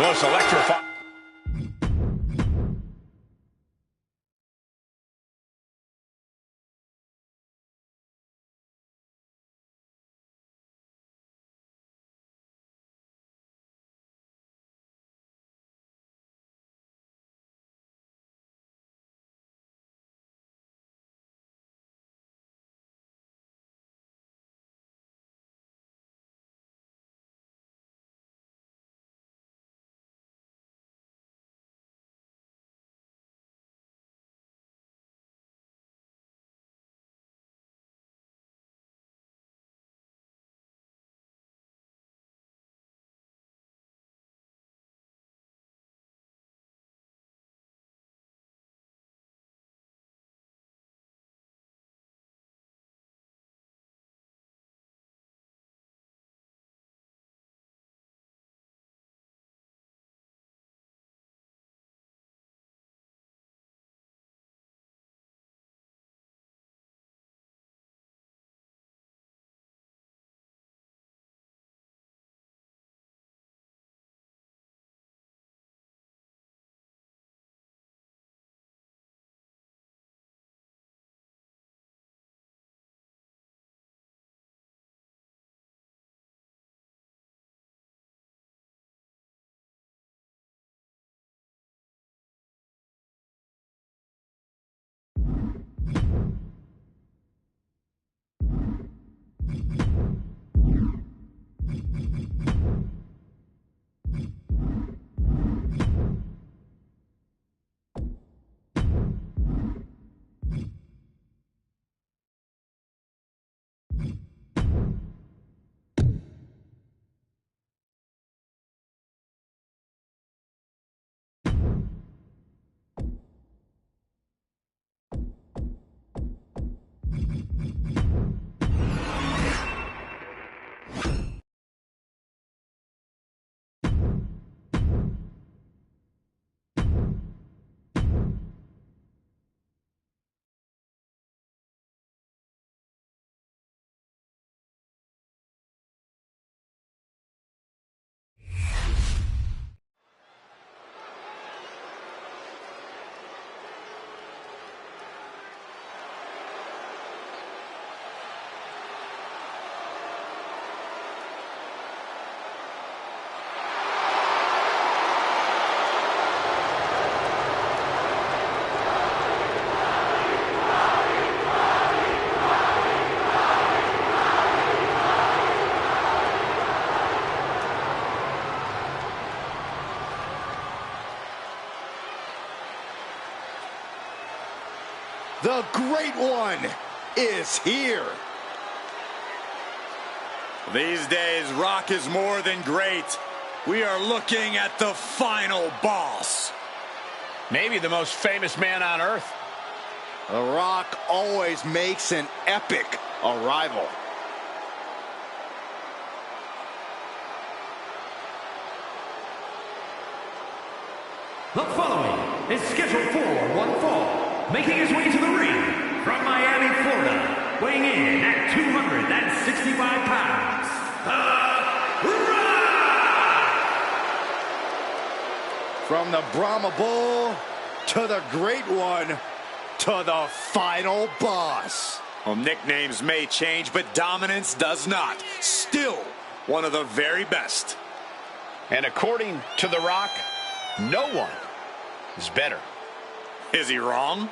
most electrifying. The Great One is here. These days, Rock is more than great. We are looking at the final boss. Maybe the most famous man on earth. The Rock always makes an epic arrival. The following is scheduled for one fall. Making his way to the ring from Miami, Florida, weighing in at 265 pounds, The Rock! From the Brahma Bull to the Great One to the final boss. Well, nicknames may change, but dominance does not. Still one of the very best. And according to The Rock, no one is better. Is he wrong?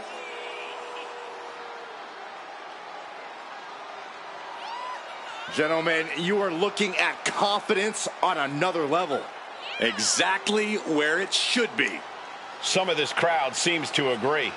Gentlemen, you are looking at confidence on another level. Exactly where it should be. Some of this crowd seems to agree.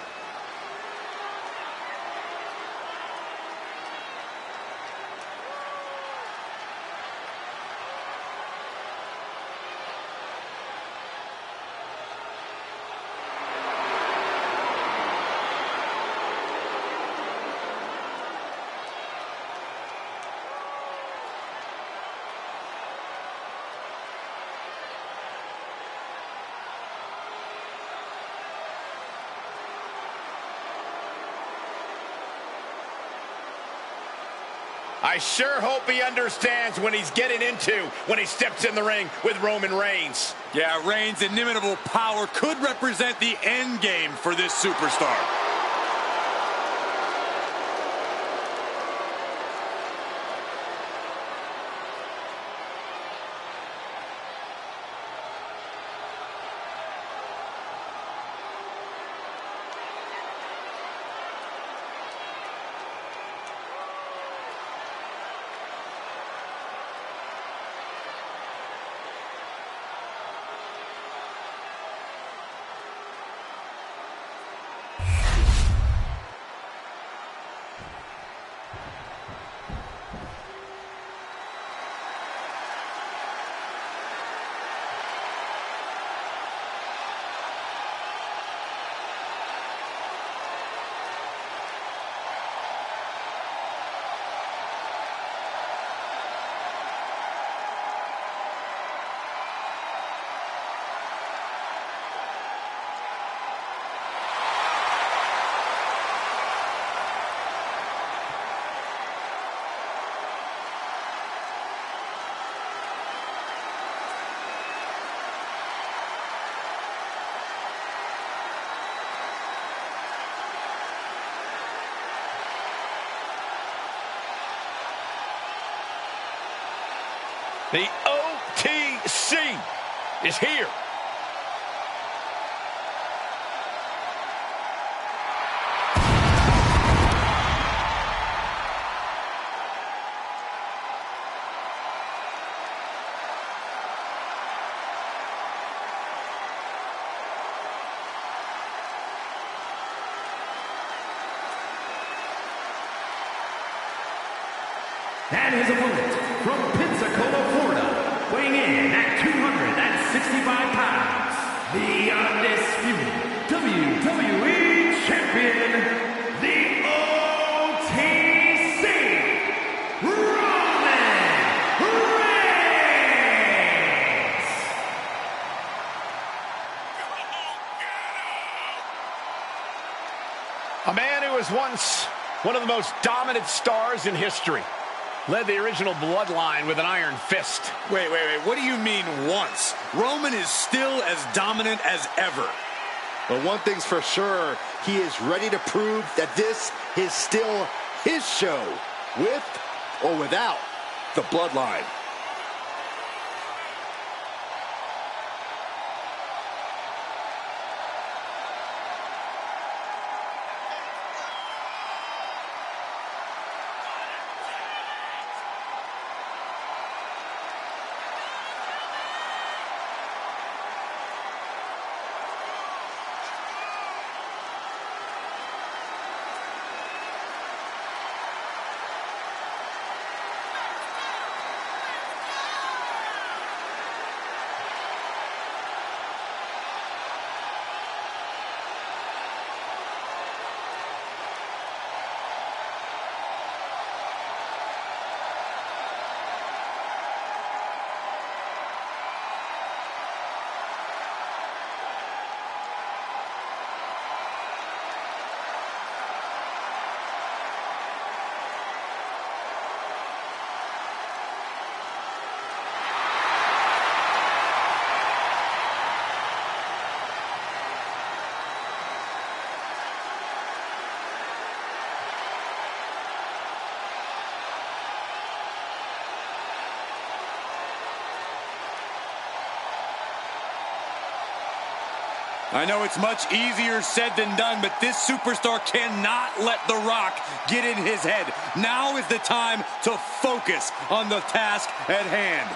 I sure hope he understands what he's getting into when he steps in the ring with Roman Reigns. Yeah, Reigns' inimitable power could represent the end game for this superstar. The OTC is here. And his opponent from Pensacola, Florida, weighing in at 265 pounds, the undisputed WWE Champion, the OTC, Roman Reigns! A man who was once one of the most dominant stars in history. Led the original bloodline with an iron fist. Wait. What do you mean once? Roman is still as dominant as ever. But one thing's for sure, he is ready to prove that this is still his show, with or without the bloodline. I know it's much easier said than done, but this superstar cannot let The Rock get in his head. Now is the time to focus on the task at hand.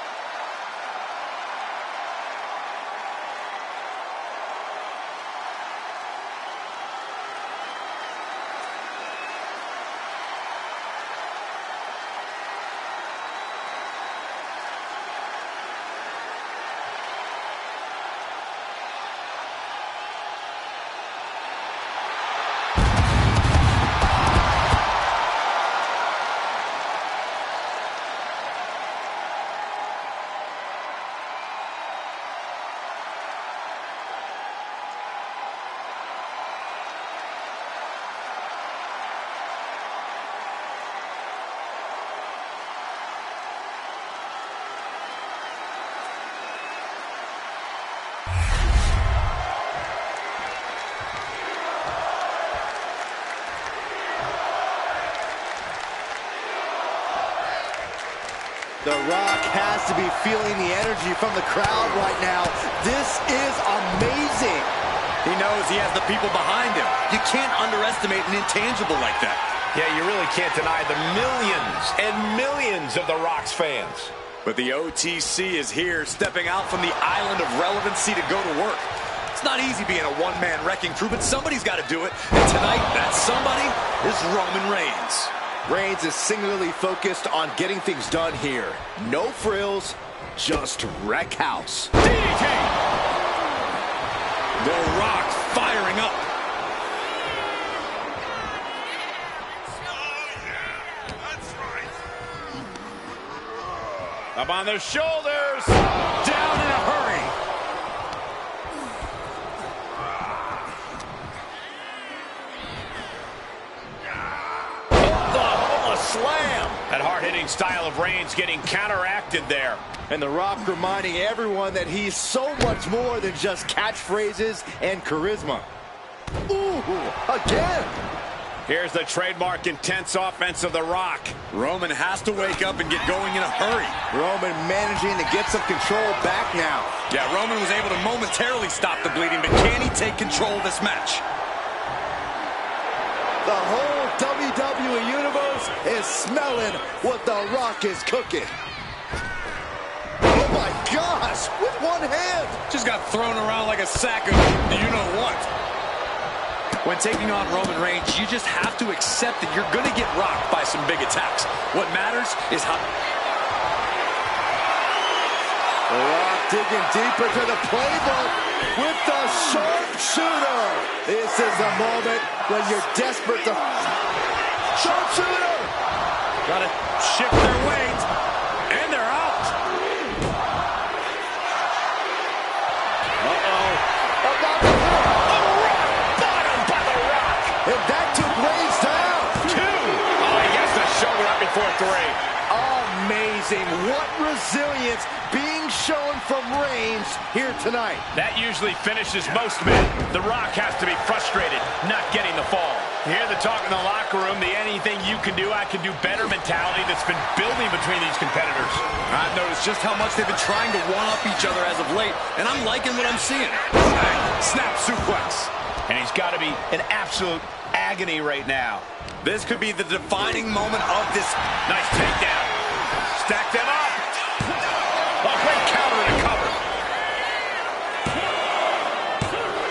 The Rock has to be feeling the energy from the crowd right now. This is amazing. He knows he has the people behind him. You can't underestimate an intangible like that. Yeah, you really can't deny the millions and millions of The Rock's fans. But the OTC is here, stepping out from the island of relevancy to go to work. It's not easy being a one-man wrecking crew, but somebody's got to do it. And tonight, that somebody is Roman Reigns. Reigns is singularly focused on getting things done here. No frills, just wreck house. DDT! The Rock firing up. Up on their shoulders. Down in a hurry. A slam. That hard-hitting style of Reigns getting counteracted there. And The Rock reminding everyone that he's so much more than just catchphrases and charisma. Ooh, again. Here's the trademark intense offense of The Rock. Roman has to wake up and get going in a hurry. Roman managing to get some control back now. Yeah, Roman was able to momentarily stop the bleeding, but can he take control of this match? The whole WWE Universe is smelling what The Rock is cooking. Oh my gosh, with one hand. Just got thrown around like a sack of you-know-what. When taking on Roman Reigns, you just have to accept that you're going to get rocked by some big attacks. What matters is how... The Rock digging deeper to the playbook with the sharpshooter. This is the moment when you're desperate to... Sharpshooter! Gotta shift their weight, and they're out. Uh-oh. About to Bottom by The Rock. and that took Reigns down. 2. Oh, he gets the shoulder up before 3. Amazing. What resilience being shown from Reigns here tonight. That usually finishes most men. The Rock has to be frustrated, not getting the fall. You hear the talk in the locker room, the anything you can do, I can do better mentality that's been building between these competitors. I've noticed just how much they've been trying to one-up each other as of late, and I'm liking what I'm seeing. Bang! Snap suplex. And he's got to be in absolute agony right now. This could be the defining moment of this. Nice takedown. Stack them up. A great counter and a cover.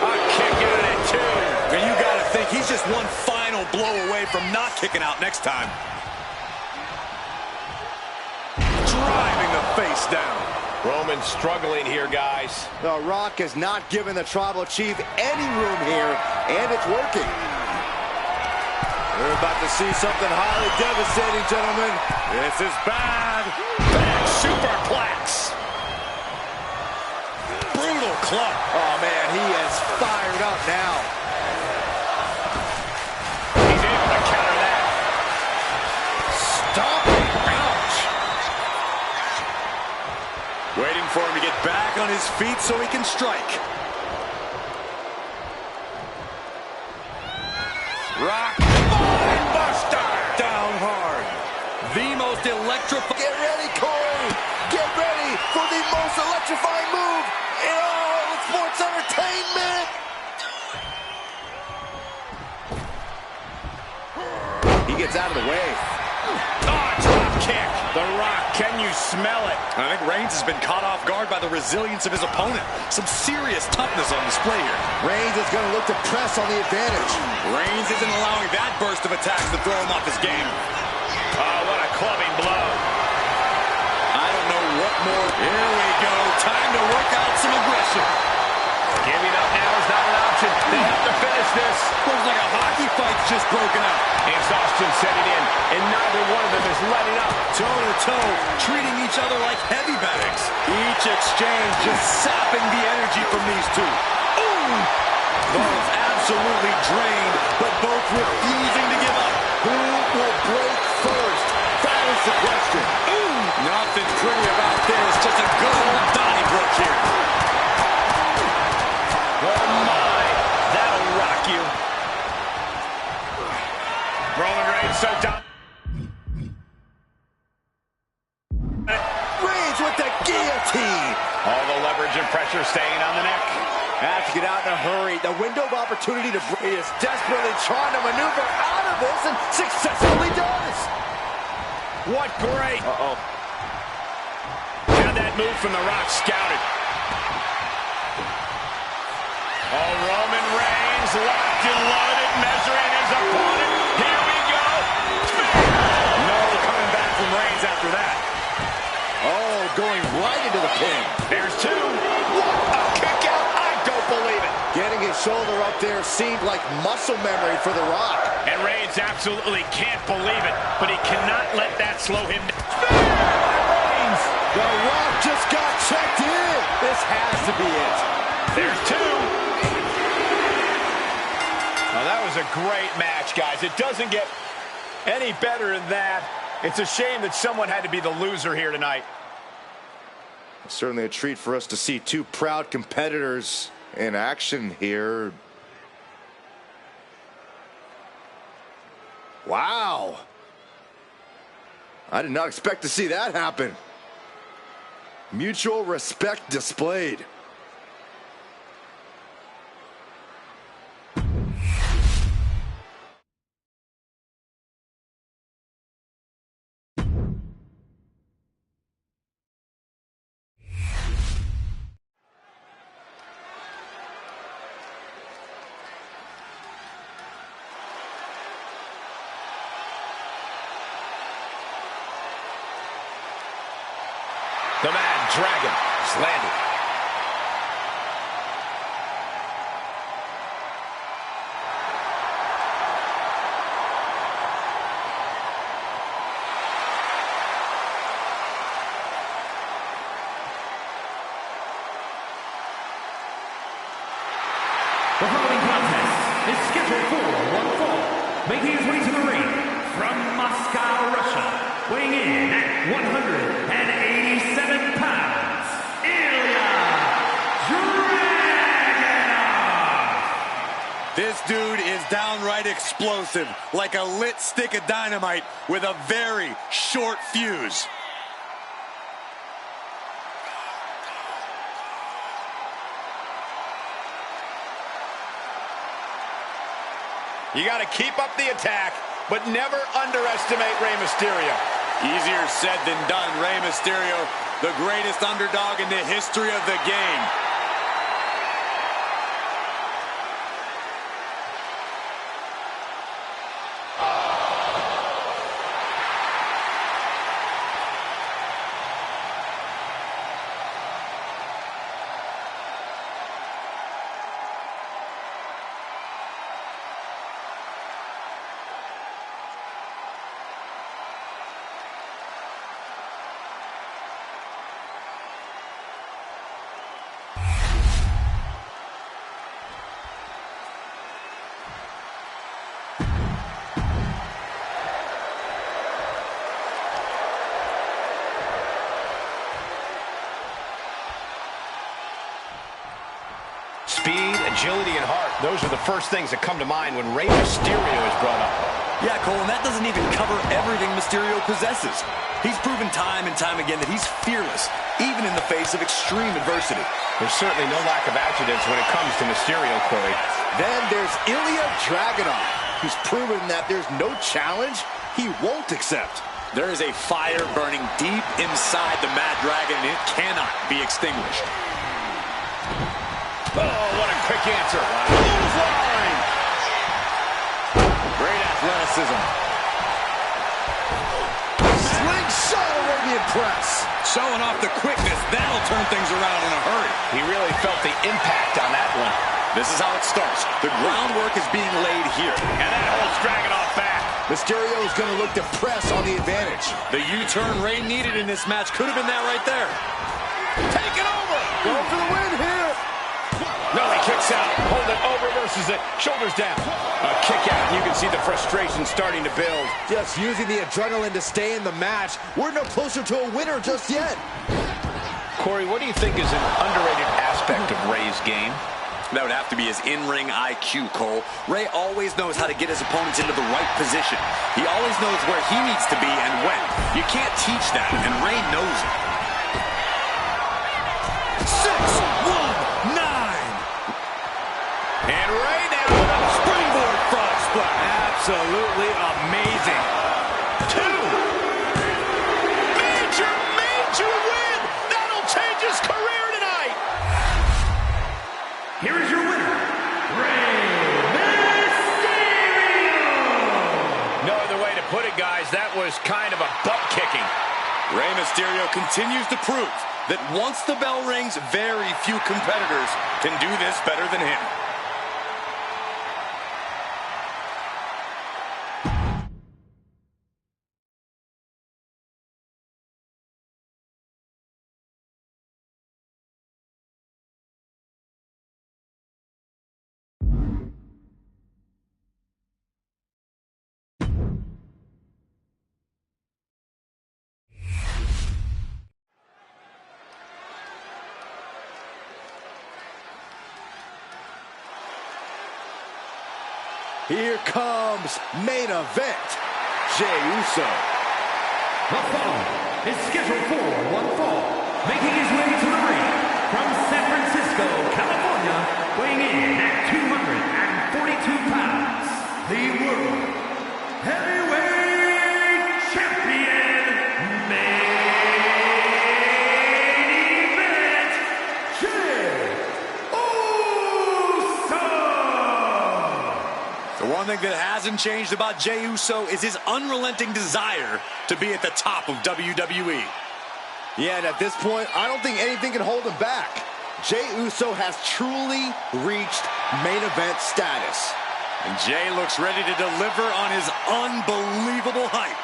A kick out at 2. And you got to think he's just one final blow away from not kicking out next time. Driving the face down. Roman struggling here, guys. The Rock has not given the Tribal Chief any room here, and it's working. We're about to see something highly devastating, gentlemen. This is bad. Back superplex. Brutal club. Oh, man, he is fired up now. He's able to counter that. Stomping. Ouch. Waiting for him to get back on his feet so he can strike. Rock. Buster. Down hard. The most electrifying. Get ready, Corey. Get ready for the most electrifying move in all of sports entertainment. He gets out of the way. Oh, drop kick. The Rock, can you smell it? I think Reigns has been caught off guard by the resilience of his opponent. Some serious toughness on display here. Reigns is going to look to press on the advantage. Reigns isn't allowing that burst of attacks to throw him off his game. Oh, what a clubbing blow. I don't know what more. Here we go. Time to work out some aggression. Giving up now is not an option. They have to finish this. Looks like a hockey fight's just broken out. Exhaustion setting in, and neither one of them is letting up. Toe-to-toe, treating each other like heavy bags. Each exchange just sapping the energy from these two. Ooh! Both absolutely drained, but both refusing to give up. Who will break first? That is the question. Ooh! Nothing pretty about this. Just a good old Donnybrook here. Oh my, that'll rock you. Roman Reigns so down. guillotine. All the leverage and pressure staying on the neck. Has to get out in a hurry. The window of opportunity to break is desperately trying to maneuver out of this and successfully does. What great. Had that move from The Rock scouted. Oh, Roman Reigns locked and loaded, measuring his opponent. Here we go. No coming back from Reigns after that. Oh, going right into the pin. There's two. What a kick out. I don't believe it. Getting his shoulder up there seemed like muscle memory for The Rock. And Reigns absolutely can't believe it, but he cannot let that slow him down. Reigns! The Rock just got checked in. This has to be it. There's two. Well, that was a great match, guys. It doesn't get any better than that. It's a shame that someone had to be the loser here tonight. Certainly a treat for us to see two proud competitors in action here. Wow. I did not expect to see that happen. Mutual respect displayed. The Mad Dragon is landed. The following contest is scheduled for one fall, making his way to the ring from Moscow, Russia, weighing in at 187 pounds, Ilya Dragunov. This dude is downright explosive, like a lit stick of dynamite with a very short fuse. You got to keep up the attack, but never underestimate Rey Mysterio. Easier said than done. Rey Mysterio, the greatest underdog in the history of the game. Speed, agility, and heart. Those are the first things that come to mind when Rey Mysterio is brought up. Yeah, Cole, and that doesn't even cover everything Mysterio possesses. He's proven time and time again that he's fearless, even in the face of extreme adversity. There's certainly no lack of adjectives when it comes to Mysterio, Corey. Then there's Ilya Dragunov, who's proven that there's no challenge he won't accept. There is a fire burning deep inside the Mad Dragon, and it cannot be extinguished. Oh, what a quick answer. Clothesline! Great athleticism. Slingshot Arabian press. Showing off the quickness, that'll turn things around in a hurry. He really felt the impact on that one. This is how it starts. The groundwork is being laid here. And that holds Dragunov back. Mysterio is going to look to press on the advantage. The U-turn Rey needed in this match could have been that right there. Take it over! Going for the win here. No, he kicks out. Hold it, over, reverses it. Shoulders down. A kick out. You can see the frustration starting to build. Just using the adrenaline to stay in the match. We're no closer to a winner just yet. Corey, what do you think is an underrated aspect of Rey's game? That would have to be his in-ring IQ, Cole. Rey always knows how to get his opponents into the right position. He always knows where he needs to be and when. You can't teach that, and Rey knows it. 619. And right now, the Springboard frog splash. absolutely amazing. 2. Major, major win. That'll change his career tonight. Here is your winner, Rey Mysterio! No other way to put it, guys. That was kind of a butt kicking. Rey Mysterio continues to prove that once the bell rings, very few competitors can do this better than him. Here comes main event. Jey Uso. The following is scheduled for one fall, making his way to the ring from San Francisco, California, weighing in at 242 pounds, the World Heavyweight Champion, main event, Jey Uso! The one thing that hasn't changed about Jey Uso is his unrelenting desire to be at the top of WWE. Yeah, and at this point, I don't think anything can hold him back. Jey Uso has truly reached main event status. And Jey looks ready to deliver on his unbelievable hype.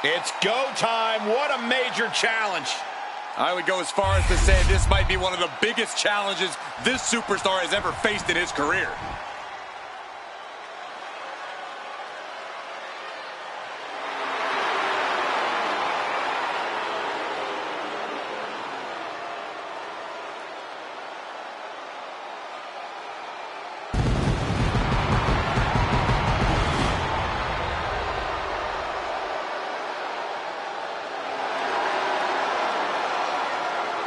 It's go time. What a major challenge. I would go as far as to say this might be one of the biggest challenges this superstar has ever faced in his career.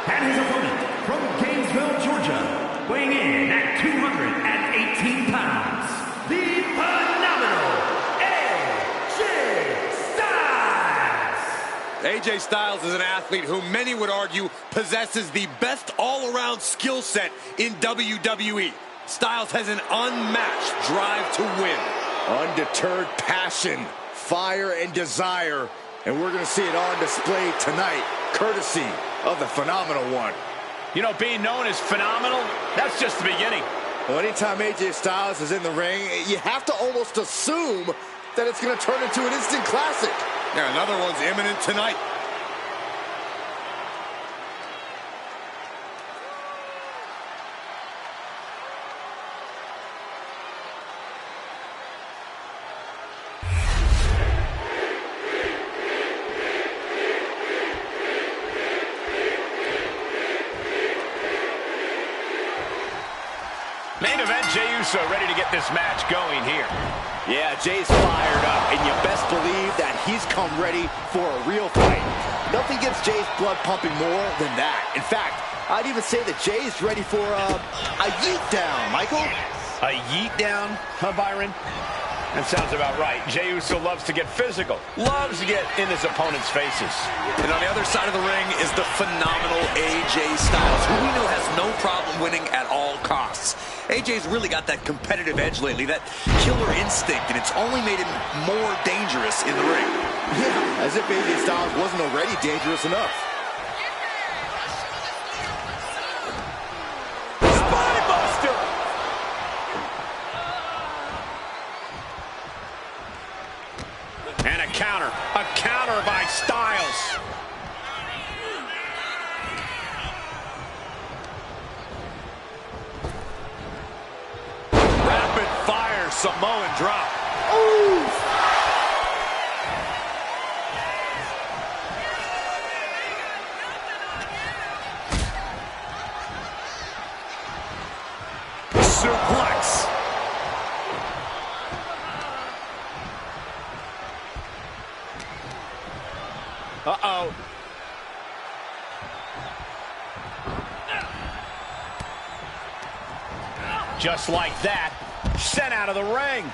And his opponent from Gainesville, Georgia, weighing in at 218 pounds, the phenomenal AJ Styles! AJ Styles is an athlete who many would argue possesses the best all-around skill set in WWE. Styles has an unmatched drive to win. Undeterred passion, fire, and desire. And we're going to see it on display tonight, courtesy of the Phenomenal One. You know, being known as phenomenal, that's just the beginning. Well, anytime AJ Styles is in the ring, you have to almost assume that it's going to turn into an instant classic. Yeah, another one's imminent tonight. Main event, Jey Uso ready to get this match going here. Yeah, Jey's fired up, and you best believe that he's come ready for a real fight. Nothing gets Jey's blood pumping more than that. In fact, I'd even say that Jey's ready for a yeet down, Michael. A yeet down, huh, Byron? That sounds about right. Jey Uso loves to get physical, loves to get in his opponent's faces. And on the other side of the ring is the phenomenal AJ Styles, who we know has no problem winning at all costs. AJ's really got that competitive edge lately, that killer instinct, and it's only made him more dangerous in the ring. Yeah, as if AJ Styles wasn't already dangerous enough. Spinebuster! And a counter. A counter by Styles. Rapid fire Samoan drop. Ooh. Suplex. Uh-oh. Just like that, sent out of the ring.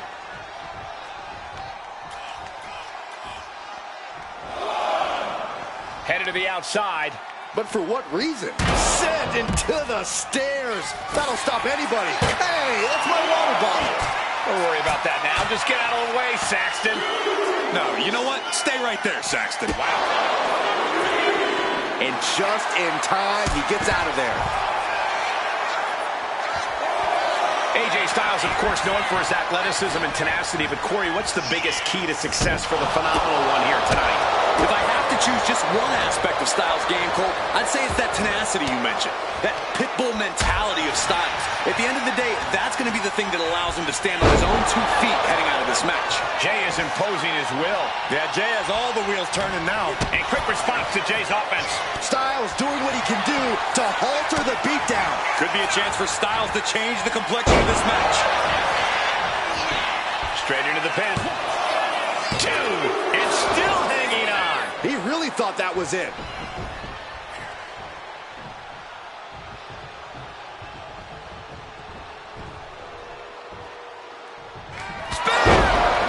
Headed to the outside. But for what reason? Sent into the stairs. That'll stop anybody. Hey, that's my water bottle. Don't worry about that now. Just get out of the way, Saxton. No, you know what? Stay right there, Saxton. Wow. And just in time, he gets out of there. AJ Styles, of course, known for his athleticism and tenacity. But, Corey, what's the biggest key to success for the phenomenal one here tonight? If I have to choose just one aspect of Styles' game, Cole, I'd say it's that tenacity you mentioned. That pit bull mentality of Styles. At the end of the day, that's going to be the thing that allows him to stand on his own 2 feet heading out of this match. Jay is imposing his will. Yeah, Jay has all the wheels turning now. And quick response to Jay's offense. Styles doing what he can do to halter the beatdown. Could be a chance for Styles to change the complexion of this match. Straight into the pin. 2, and still hanging on. He really thought that was it.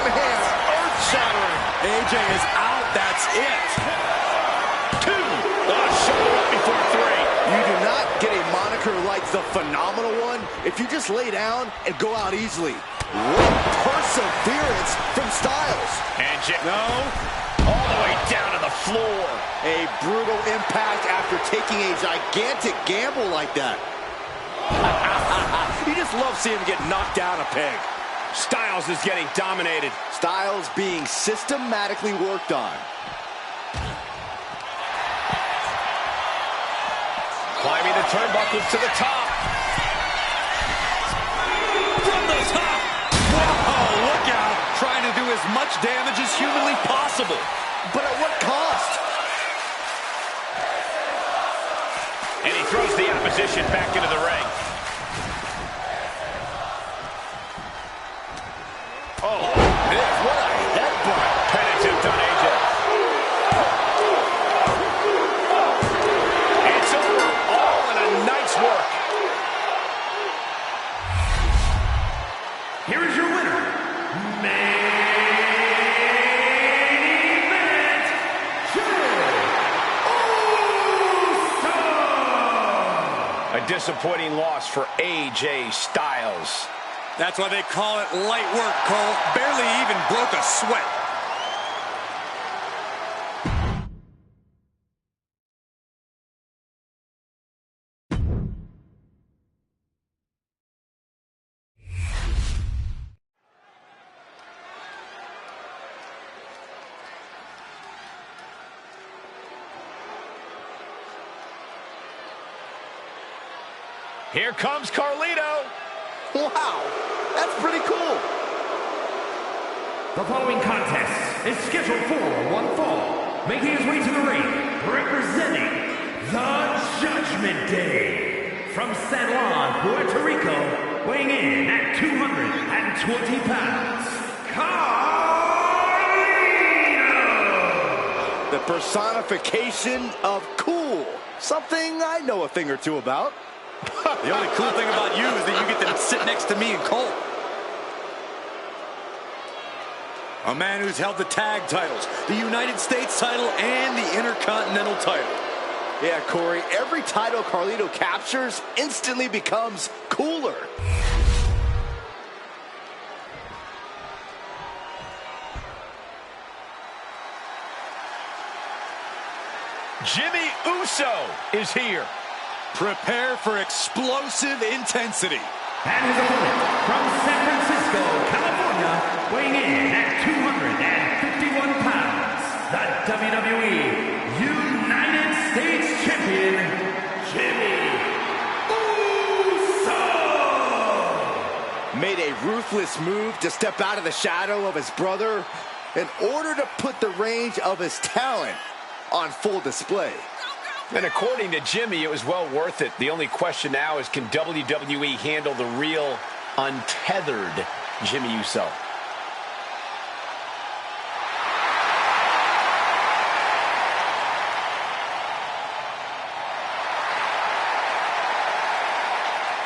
Man, earth-shattering. AJ is out. That's it. 2. Shoulder up before 3. You do not get a moniker like the Phenomenal One if you just lay down and go out easily. What perseverance from Styles. And Jay, no, all the way down to the floor. A brutal impact after taking a gigantic gamble like that. You just love seeing him get knocked down a peg. Styles is getting dominated. Styles being systematically worked on. Climbing the turnbuckles to the top. From the top. Whoa, look out. Trying to do as much damage as humanly possible. But at what cost? And he throws the opposition back into the ring. Oh, What a headbutt. penitent on AJ. It's over. All in a night's work. Here is your winner, main event, Jey Uso! A disappointing loss for AJ Styles. That's why they call it light work, Cole. Barely even broke a sweat. Here comes Carlito. Wow, that's pretty cool. The following contest is scheduled for one fall, making his way to the ring, representing the Judgment Day. From San Juan, Puerto Rico, weighing in at 220 pounds, Carlito! The personification of cool. Something I know a thing or two about. The only cool thing about you is that you get to sit next to me and Cole. A man who's held the tag titles, the United States title, and the Intercontinental title. Yeah, Corey, every title Carlito captures instantly becomes cooler. Jimmy Uso is here. Prepare for explosive intensity. And his opponent from San Francisco, California, weighing in at 251 pounds, WWE United States Champion, Jimmy Uso. Made a ruthless move to step out of the shadow of his brother in order to put the range of his talent on full display. And according to Jimmy, it was well worth it. The only question now is, can WWE handle the real, untethered Jimmy Uso?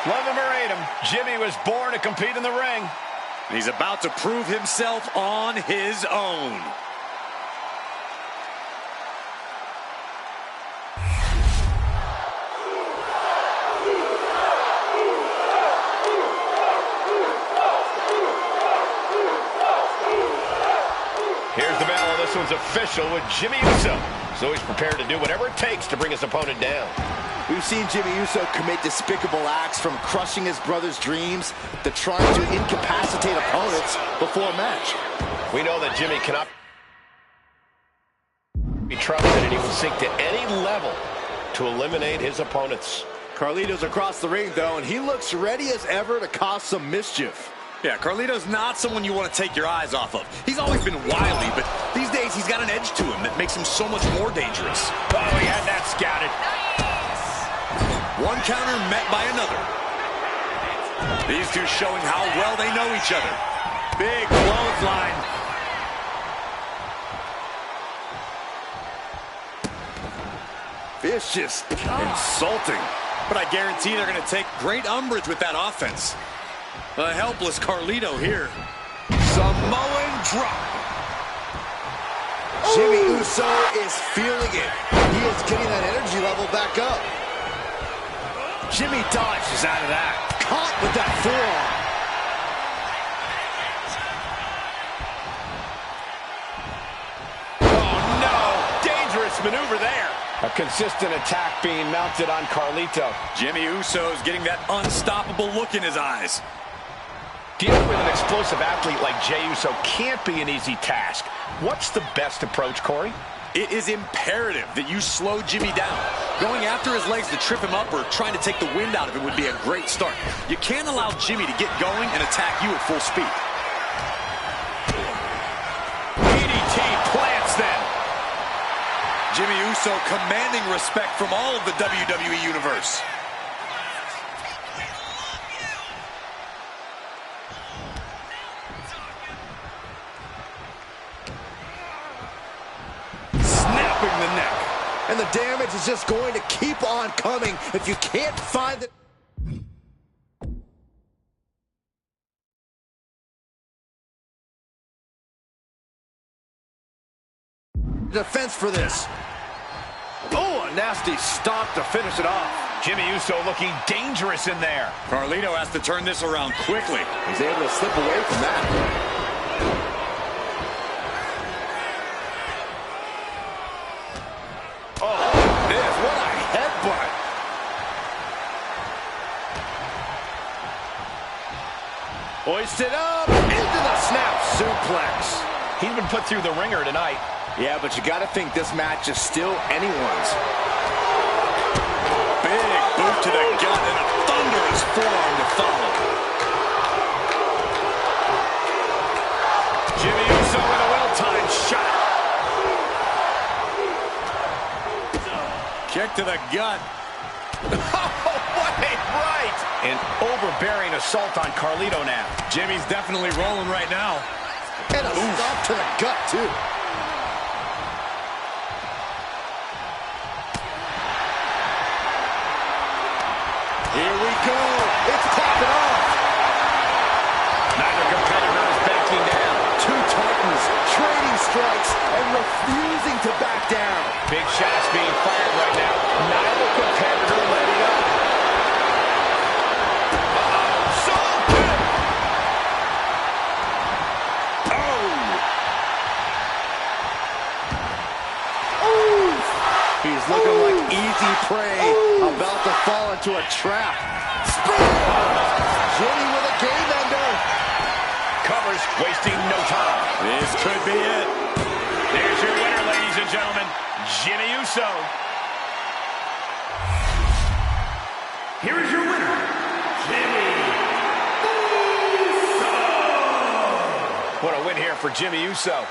Love him or hate him, Jimmy was born to compete in the ring. He's about to prove himself on his own. Here's the bell. This one's official with Jimmy Uso. So he's prepared to do whatever it takes to bring his opponent down. We've seen Jimmy Uso commit despicable acts, from crushing his brother's dreams to trying to incapacitate opponents before a match. We know that Jimmy cannot be trusted, and he will sink to any level to eliminate his opponents. Carlito's across the ring, though, and he looks ready as ever to cause some mischief. Yeah, Carlito's not someone you want to take your eyes off of. He's always been wily, but these days he's got an edge to him that makes him so much more dangerous. Oh, he had that scouted. One counter met by another. These two showing how well they know each other. Big clothesline. Vicious. Insulting. But I guarantee they're going to take great umbrage with that offense. A helpless Carlito here. Samoan drop. Jimmy Uso is feeling it. He is getting that energy level back up. Jimmy dodges out of that. Caught with that forearm. Oh, no. Dangerous maneuver there. A consistent attack being mounted on Carlito. Jimmy Uso's getting that unstoppable look in his eyes. Dealing with an explosive athlete like Jey Uso can't be an easy task. What's the best approach, Corey? It is imperative that you slow Jimmy down. Going after his legs to trip him up or trying to take the wind out of it would be a great start. You can't allow Jimmy to get going and attack you at full speed. DDT plants them. Jimmy Uso commanding respect from all of the WWE Universe. Snapping the neck. And the damage is just going to keep on coming if you can't find the defense for this. Oh, a nasty stomp to finish it off. Jimmy Uso looking dangerous in there. Carlito has to turn this around quickly. He's able to slip away from that. What a headbutt. Hoisted up into the snap suplex. He's been put through the ringer tonight. Yeah, but you got to think this match is still anyone's. Big boot to the gut and a thunderous forearm to follow. Jimmy Uso with a well-timed shot. Kick to the gut. Oh, what a right! An overbearing assault on Carlito now. Jimmy's definitely rolling right now. And a stomp to the gut, too. Here we go. It's popping off. Neither competitor is backing down. Two Titans trading strikes and refusing to back down. Big shots being fired right now. Neither competitor letting up. So good. Oh. He's looking like easy prey, about to fall into a trap. Jimmy with a game ender. Covers, wasting no time. This could be it. There's your winner, ladies and and gentlemen, Jimmy Uso. Here is your winner, Jimmy Uso. What a win here for Jimmy Uso.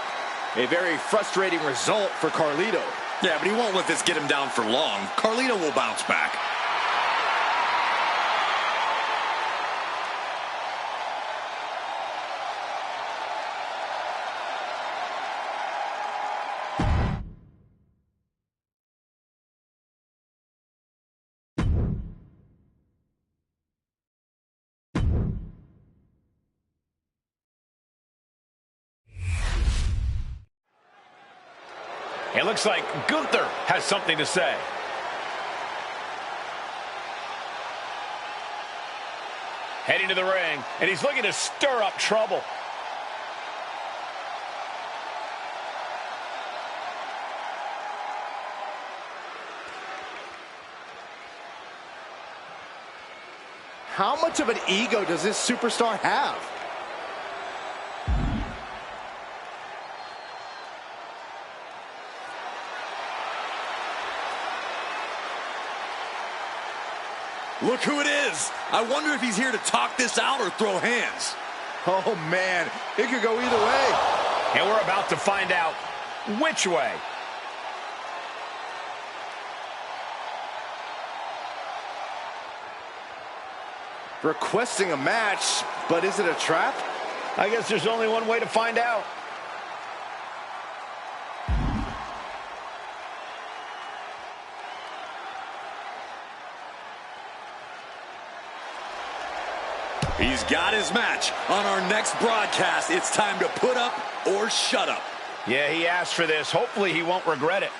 A very frustrating result for Carlito. Yeah, but he won't let this get him down for long. Carlito will bounce back. It looks like Gunther has something to say. Heading to the ring, and he's looking to stir up trouble. How much of an ego does this superstar have? Look who it is. I wonder if he's here to talk this out or throw hands. Oh, man. It could go either way. And we're about to find out which way. Requesting a match, but is it a trap? I guess there's only one way to find out. He's got his match. On our next broadcast, it's time to put up or shut up. Yeah, he asked for this. Hopefully he won't regret it.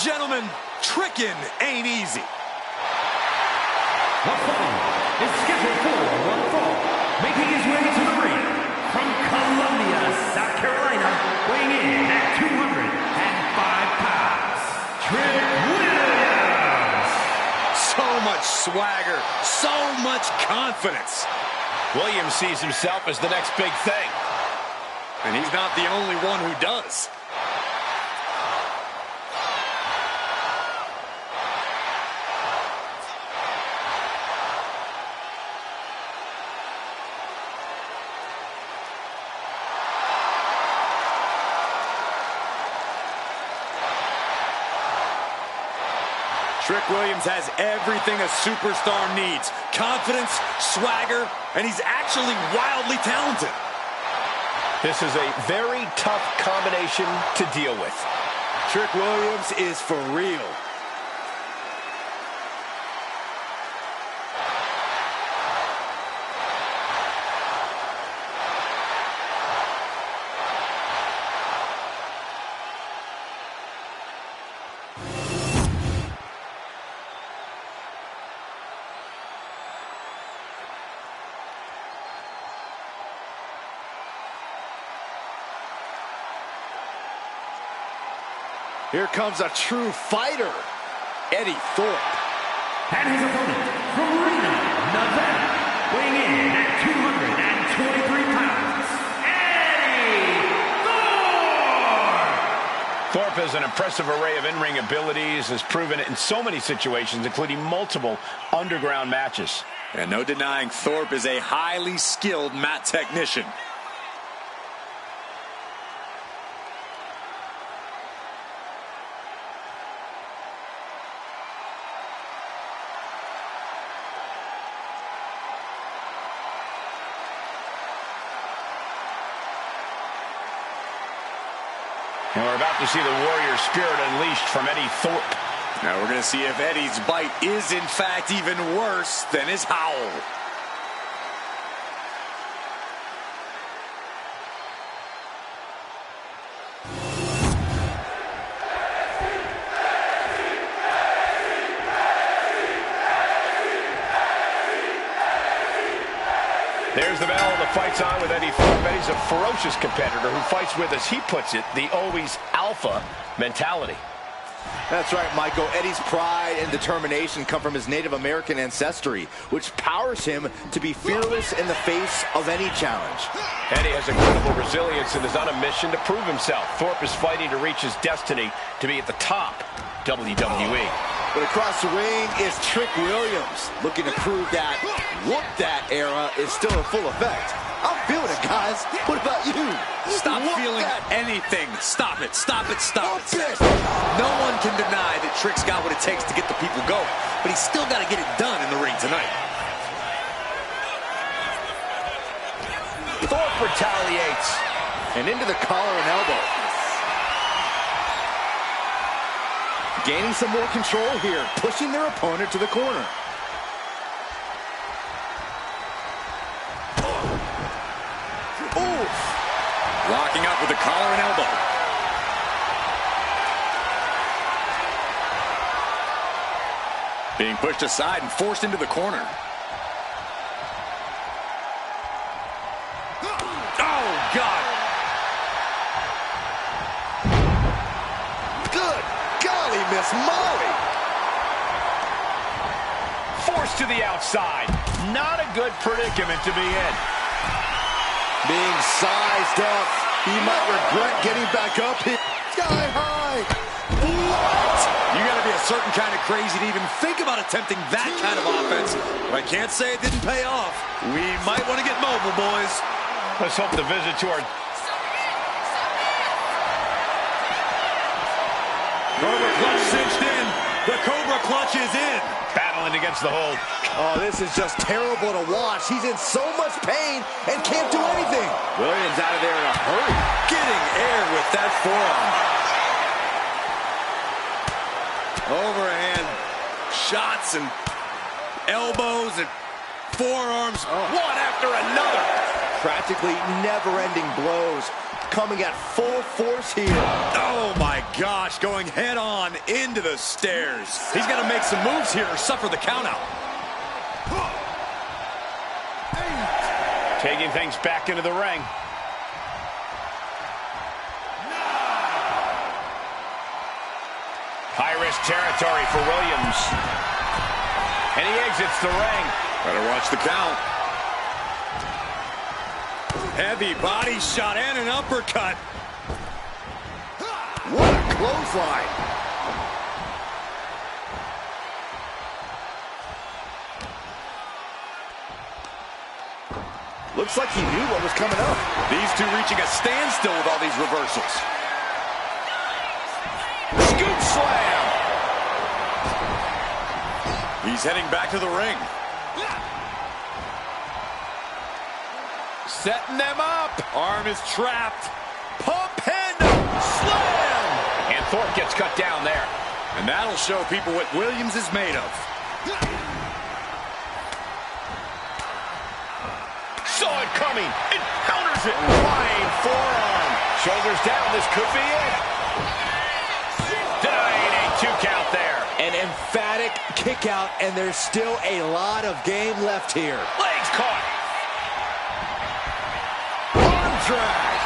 Gentlemen, tricking ain't easy. The following is scheduled for one fall, making his way to the ring from Columbia, South Carolina, weighing in at 205 pounds, Trick Williams. So much swagger, so much confidence. Williams sees himself as the next big thing. And he's not the only one who does. Trick Williams has everything a superstar needs. Confidence, swagger, and he's actually wildly talented. This is a very tough combination to deal with. Trick Williams is for real. Here comes a true fighter, Eddie Thorpe. And his opponent from Reno, Nevada, weighing in at 223 pounds, Eddie Thorpe! Thorpe has an impressive array of in-ring abilities, has proven it in so many situations, including multiple underground matches. And no denying Thorpe is a highly skilled mat technician. And we're about to see the warrior spirit unleashed from Eddie Thorpe. Now we're going to see if Eddie's bite is in fact even worse than his howl. There's the bell. The fight's on with Eddie Thorpe. Eddie's a ferocious competitor who fights with, as he puts it, the always alpha mentality. That's right, Michael. Eddie's pride and determination come from his Native American ancestry, which powers him to be fearless in the face of any challenge. Eddie has incredible resilience and is on a mission to prove himself. Thorpe is fighting to reach his destiny to be at the top WWE. But across the ring is Trick Williams, looking to prove that whoop that era is still in full effect. I'm feeling it, guys. What about you? Stop Whoop feeling that. anything. Stop it, stop it, stop Whoop it. it. No one can deny that Trick's got what it takes to get the people going, but he's still got to get it done in the ring tonight. Thorpe retaliates. And into the collar and elbow. Gaining some more control here, pushing their opponent to the corner. Ooh. Locking up with the collar and elbow. Being pushed aside and forced into the corner. Oh, God. Good golly, Miss Molly. Forced to the outside. Not a good predicament to be in. Being sized up, he might regret getting back up here. Sky high. What? You got to be a certain kind of crazy to even think about attempting that kind of offense. But I can't say it didn't pay off. We might want to get mobile, boys. Let's hope the visit to our... Cobra clutch cinched in. The Cobra clutch is in. battling against the hold. Oh, this is just terrible to watch. He's in so much pain and can't do anything. Williams out of there in a hurry. Getting air with that forearm. Overhand shots and elbows and forearms, one after another. Practically never-ending blows. coming at full force here. Oh my gosh, going head on into the stairs. He's got to make some moves here or suffer the count out. Taking things back into the ring. High-risk territory for Williams. And he exits the ring. Better watch the count. Heavy body shot and an uppercut. What a clothesline. Looks like he knew what was coming up. These two reaching a standstill with all these reversals. Scoop slam. He's heading back to the ring. Setting them up. Arm is trapped. Pump handle. Slam. And Thorpe gets cut down there. And that'll show people what Williams is made of. Saw it coming. It counters it. Flying forearm. Shoulders down. This could be it. Denying a 2 count there. An emphatic kick out, and there's still a lot of game left here. Legs caught. Arm drag.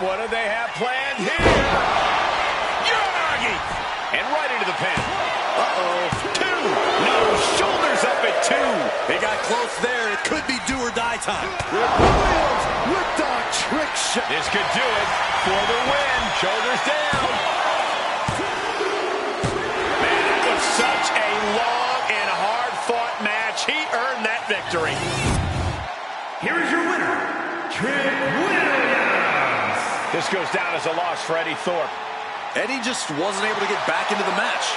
What do they have planned here? Uranagi! And right into the pin. Uh-oh. 2. No, shoulders up at 2. They got close there. It could be do or die time. Williams with the trick shot. This could do it for the win. Shoulders down. Man, that was such a long and hard-fought match. He earned that victory. Here is your winner, Trick Williams. This goes down as a loss for Eddie Thorpe. Eddie just wasn't able to get back into the match.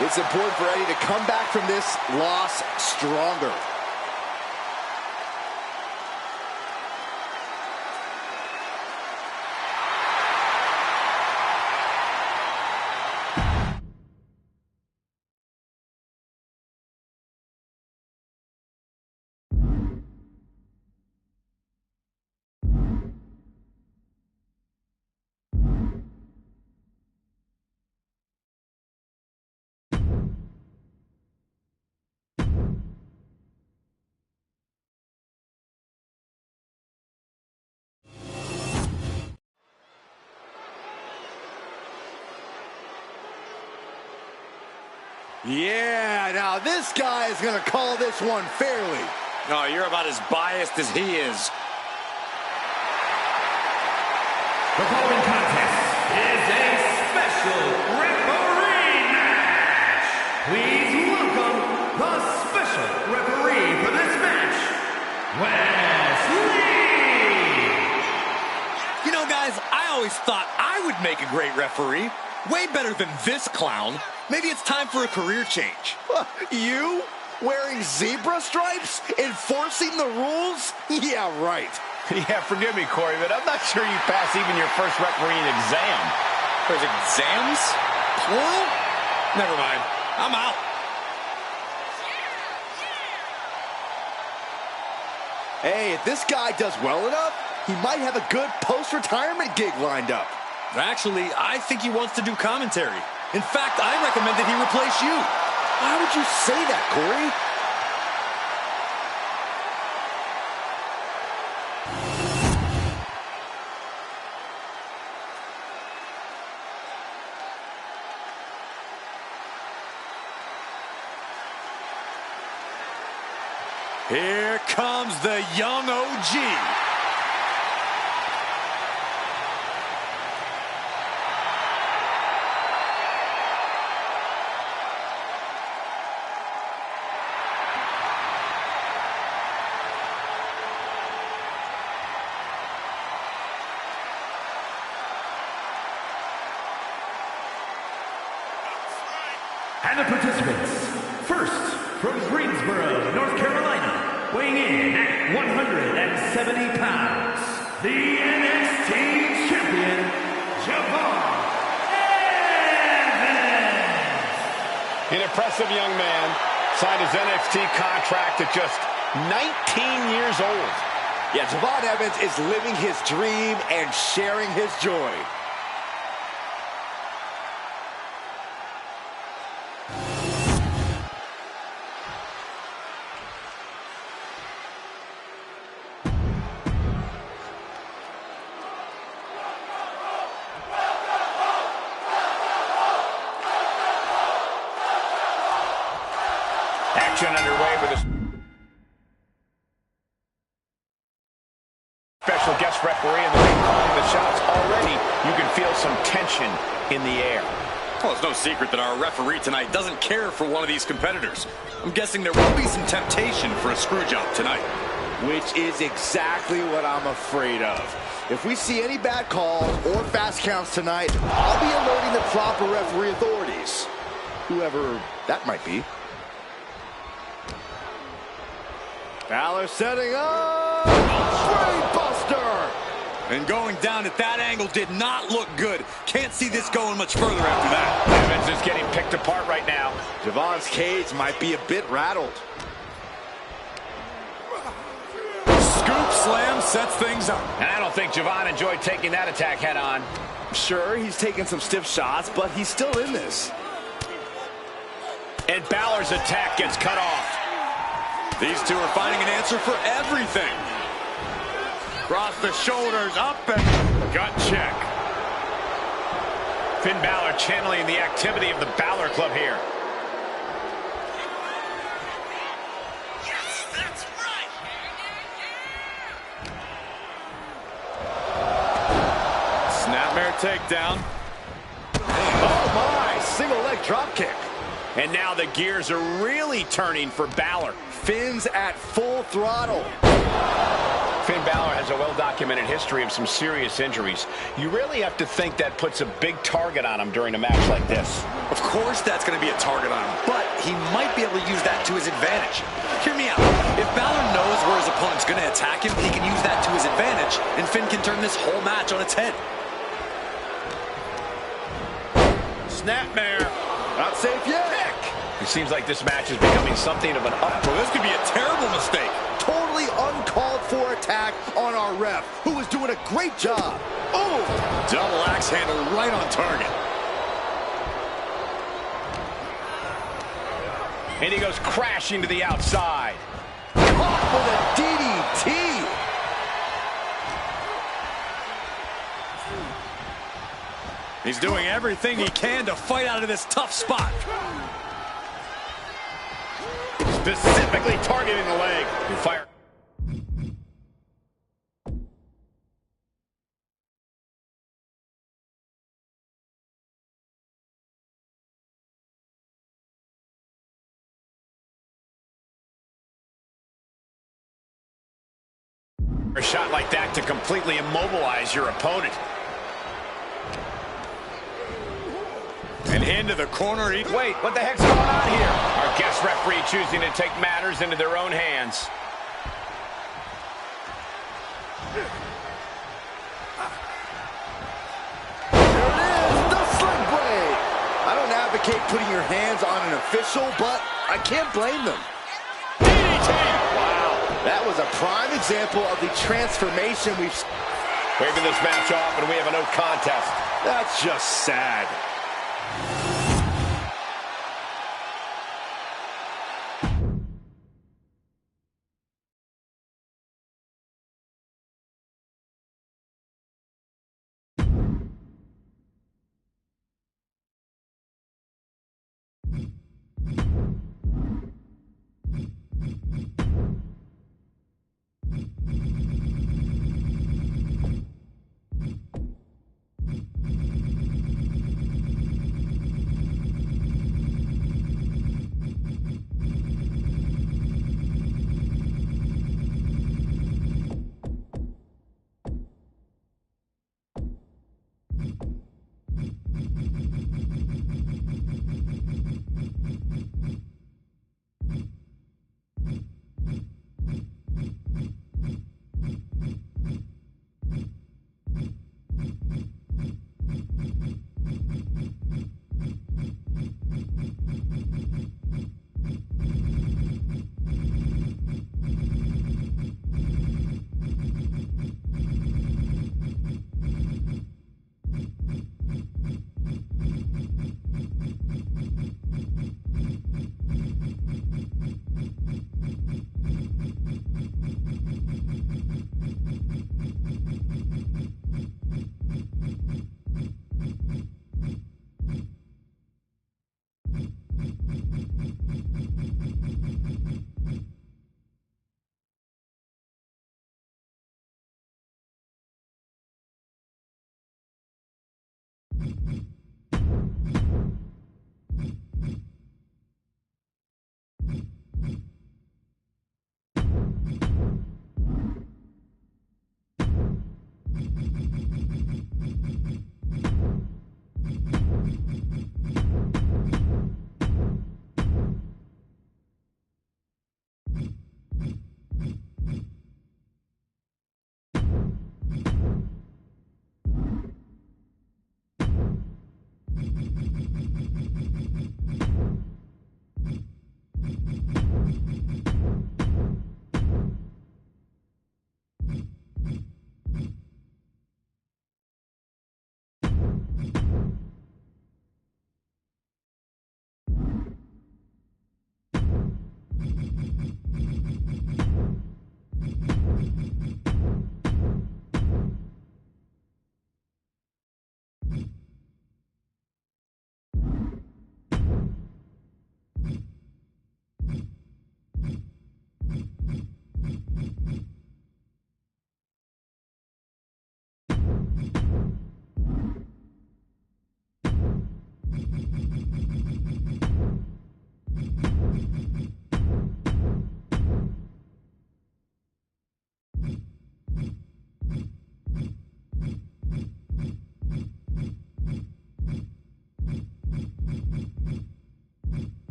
It's important for Eddie to come back from this loss stronger. Yeah, now this guy is going to call this one fairly. No, you're about as biased as he is. The following contest is a special referee match. Please welcome the special referee for this match, Wesley. You know, guys, I always thought I would make a great referee. Way better than this clown. Maybe it's time for a career change. You? Wearing zebra stripes? Enforcing the rules? Yeah, right. Yeah, forgive me, Corey, but I'm not sure you passed even your first refereeing exam. There's exams? Plural? Never mind. I'm out. Hey, if this guy does well enough, he might have a good post-retirement gig lined up. Actually, I think he wants to do commentary. In fact, I recommend that he replace you. Why would you say that, Corey? Here comes the young OG. And the participants, first from Greensboro, North Carolina, weighing in at 170 pounds, the NXT champion, Javon Evans. An impressive young man, Signed his NXT contract at just 19 years old. Yeah, Javon Evans is living his dream and sharing his joy. Action underway with a special guest referee in the ring calling the shots. Already, you can feel some tension in the air. Well, it's no secret that our referee tonight doesn't care for one of these competitors. I'm guessing there will be some temptation for a screw job tonight. Which is exactly what I'm afraid of. If we see any bad calls or fast counts tonight, I'll be alerting the proper referee authorities. Whoever that might be. Balor setting up. Brain buster. And going down at that angle did not look good. Can't see this going much further after that. Evans is getting picked apart right now. Javon's cage might be a bit rattled. Scoop slam sets things up. And I don't think Javon enjoyed taking that attack head on. Sure, he's taking some stiff shots, but he's still in this. And Balor's attack gets cut off. These two are finding an answer for everything. Cross the shoulders, up and gut check. Finn Balor channeling the activity of the Balor Club here. Yes, that's right. Snapmare takedown. Oh my, single leg drop kick. And now the gears are really turning for Balor. Finn's at full throttle. Finn Balor has a well-documented history of some serious injuries. You really have to think that puts a big target on him during a match like this. Of course that's going to be a target on him, but he might be able to use that to his advantage. Hear me out. If Balor knows where his opponent's going to attack him, he can use that to his advantage, and Finn can turn this whole match on its head. Snapmare. Not safe yet. It seems like this match is becoming something of an Well, this could be a terrible mistake. Totally uncalled for attack on our ref, who was doing a great job. Oh! Double axe handle right on target. And he goes crashing to the outside. Caught with a DDT. He's doing everything he can to fight out of this tough spot. Specifically targeting the leg. You fire. A shot like that to completely immobilize your opponent. And into the corner. Wait, what the heck's going on here? Our guest referee choosing to take matters into their own hands. There it is, the sling blade. I don't advocate putting your hands on an official, but I can't blame them. DDT! Wow. That was a prime example of the transformation we've... Waving this match off, and we have a no contest. That's just sad.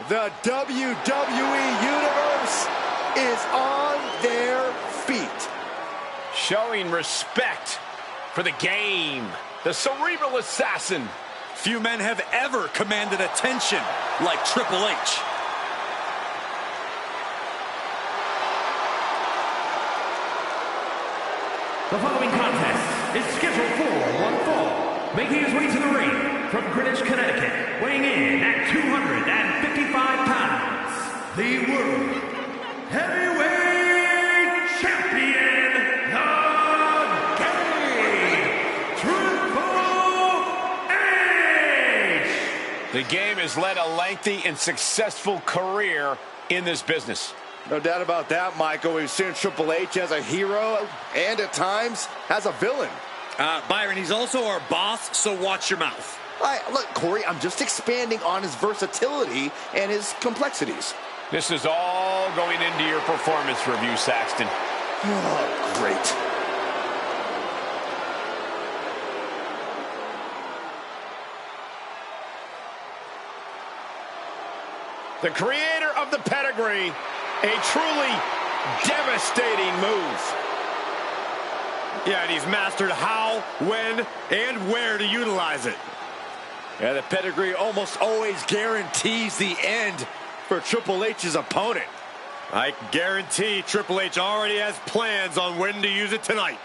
The WWE Universe is on their feet. Showing respect for the game. The cerebral assassin. Few men have ever commanded attention like Triple H. The following contest is scheduled for one fall. Making his way to the ring from Greenwich, Connecticut, weighing in at 255 pounds, the World Heavyweight Champion, the game has led a lengthy and successful career in this business. No doubt about that, Michael. We've seen Triple H as a hero and at times as a villain. Byron, he's also our boss, so watch your mouth. Look, Corey, I'm just expanding on his versatility and his complexities. This is all going into your performance review, Saxton. Oh, great. The creator of the pedigree, a truly devastating move. Yeah, and he's mastered how, when, and where to utilize it. Yeah, the pedigree almost always guarantees the end for Triple H's opponent. I guarantee Triple H already has plans on when to use it tonight.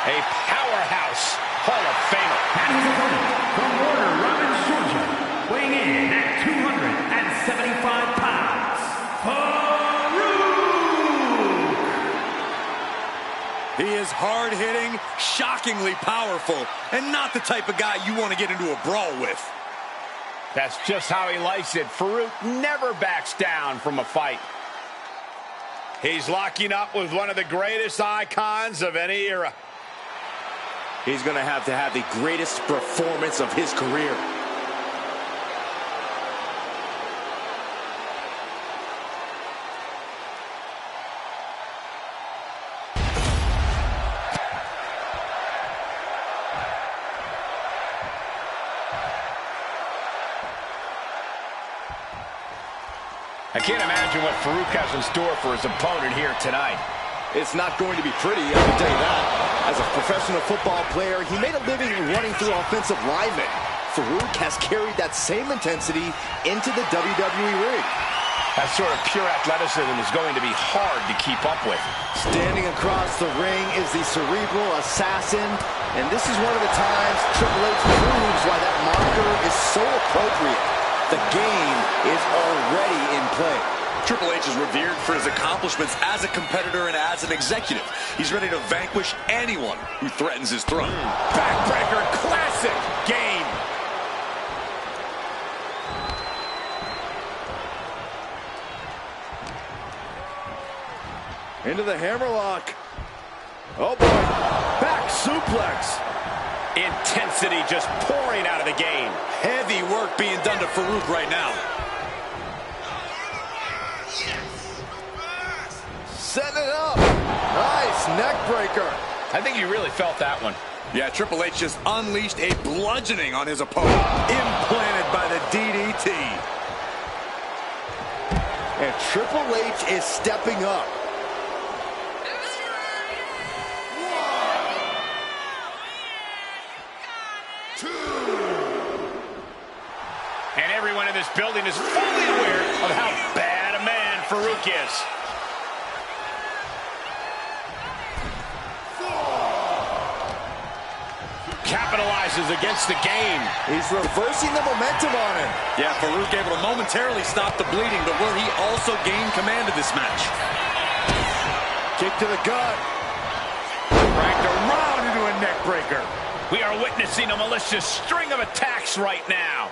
A powerhouse Hall of Famer. And his opponent from Warner Robins, Georgia, weighing in at 275 pounds, Farouk! He is hard-hitting, shockingly powerful, and not the type of guy you want to get into a brawl with. That's just how he likes it. Farouk never backs down from a fight. He's locking up with one of the greatest icons of any era. He's going to have the greatest performance of his career. I can't imagine what Farouk has in store for his opponent here tonight. It's not going to be pretty, I can tell you that. As a professional football player, he made a living running through offensive linemen. Farouk has carried that same intensity into the WWE ring. That sort of pure athleticism is going to be hard to keep up with. Standing across the ring is the cerebral assassin, and this is one of the times Triple H proves why that moniker is so appropriate. The game is already in play. Triple H is revered for his accomplishments as a competitor and as an executive. He's ready to vanquish anyone who threatens his throne. Backbreaker, classic game. Into the hammerlock. Oh boy, back suplex. Intensity just pouring out of the game. Heavy work being done to Farouk right now. Setting it up. Nice neck breaker. I think you really felt that one. Yeah, Triple H just unleashed a bludgeoning on his opponent, implanted by the DDT. And Triple H is stepping up. And everyone in this building is fully aware of how bad a man Farouk is. Capitalizes against the game. He's reversing the momentum on him. Yeah, Farouk able to momentarily stop the bleeding, but will he also gain command of this match? Kick to the gut. Cracked around into a neck breaker. We are witnessing a malicious string of attacks right now.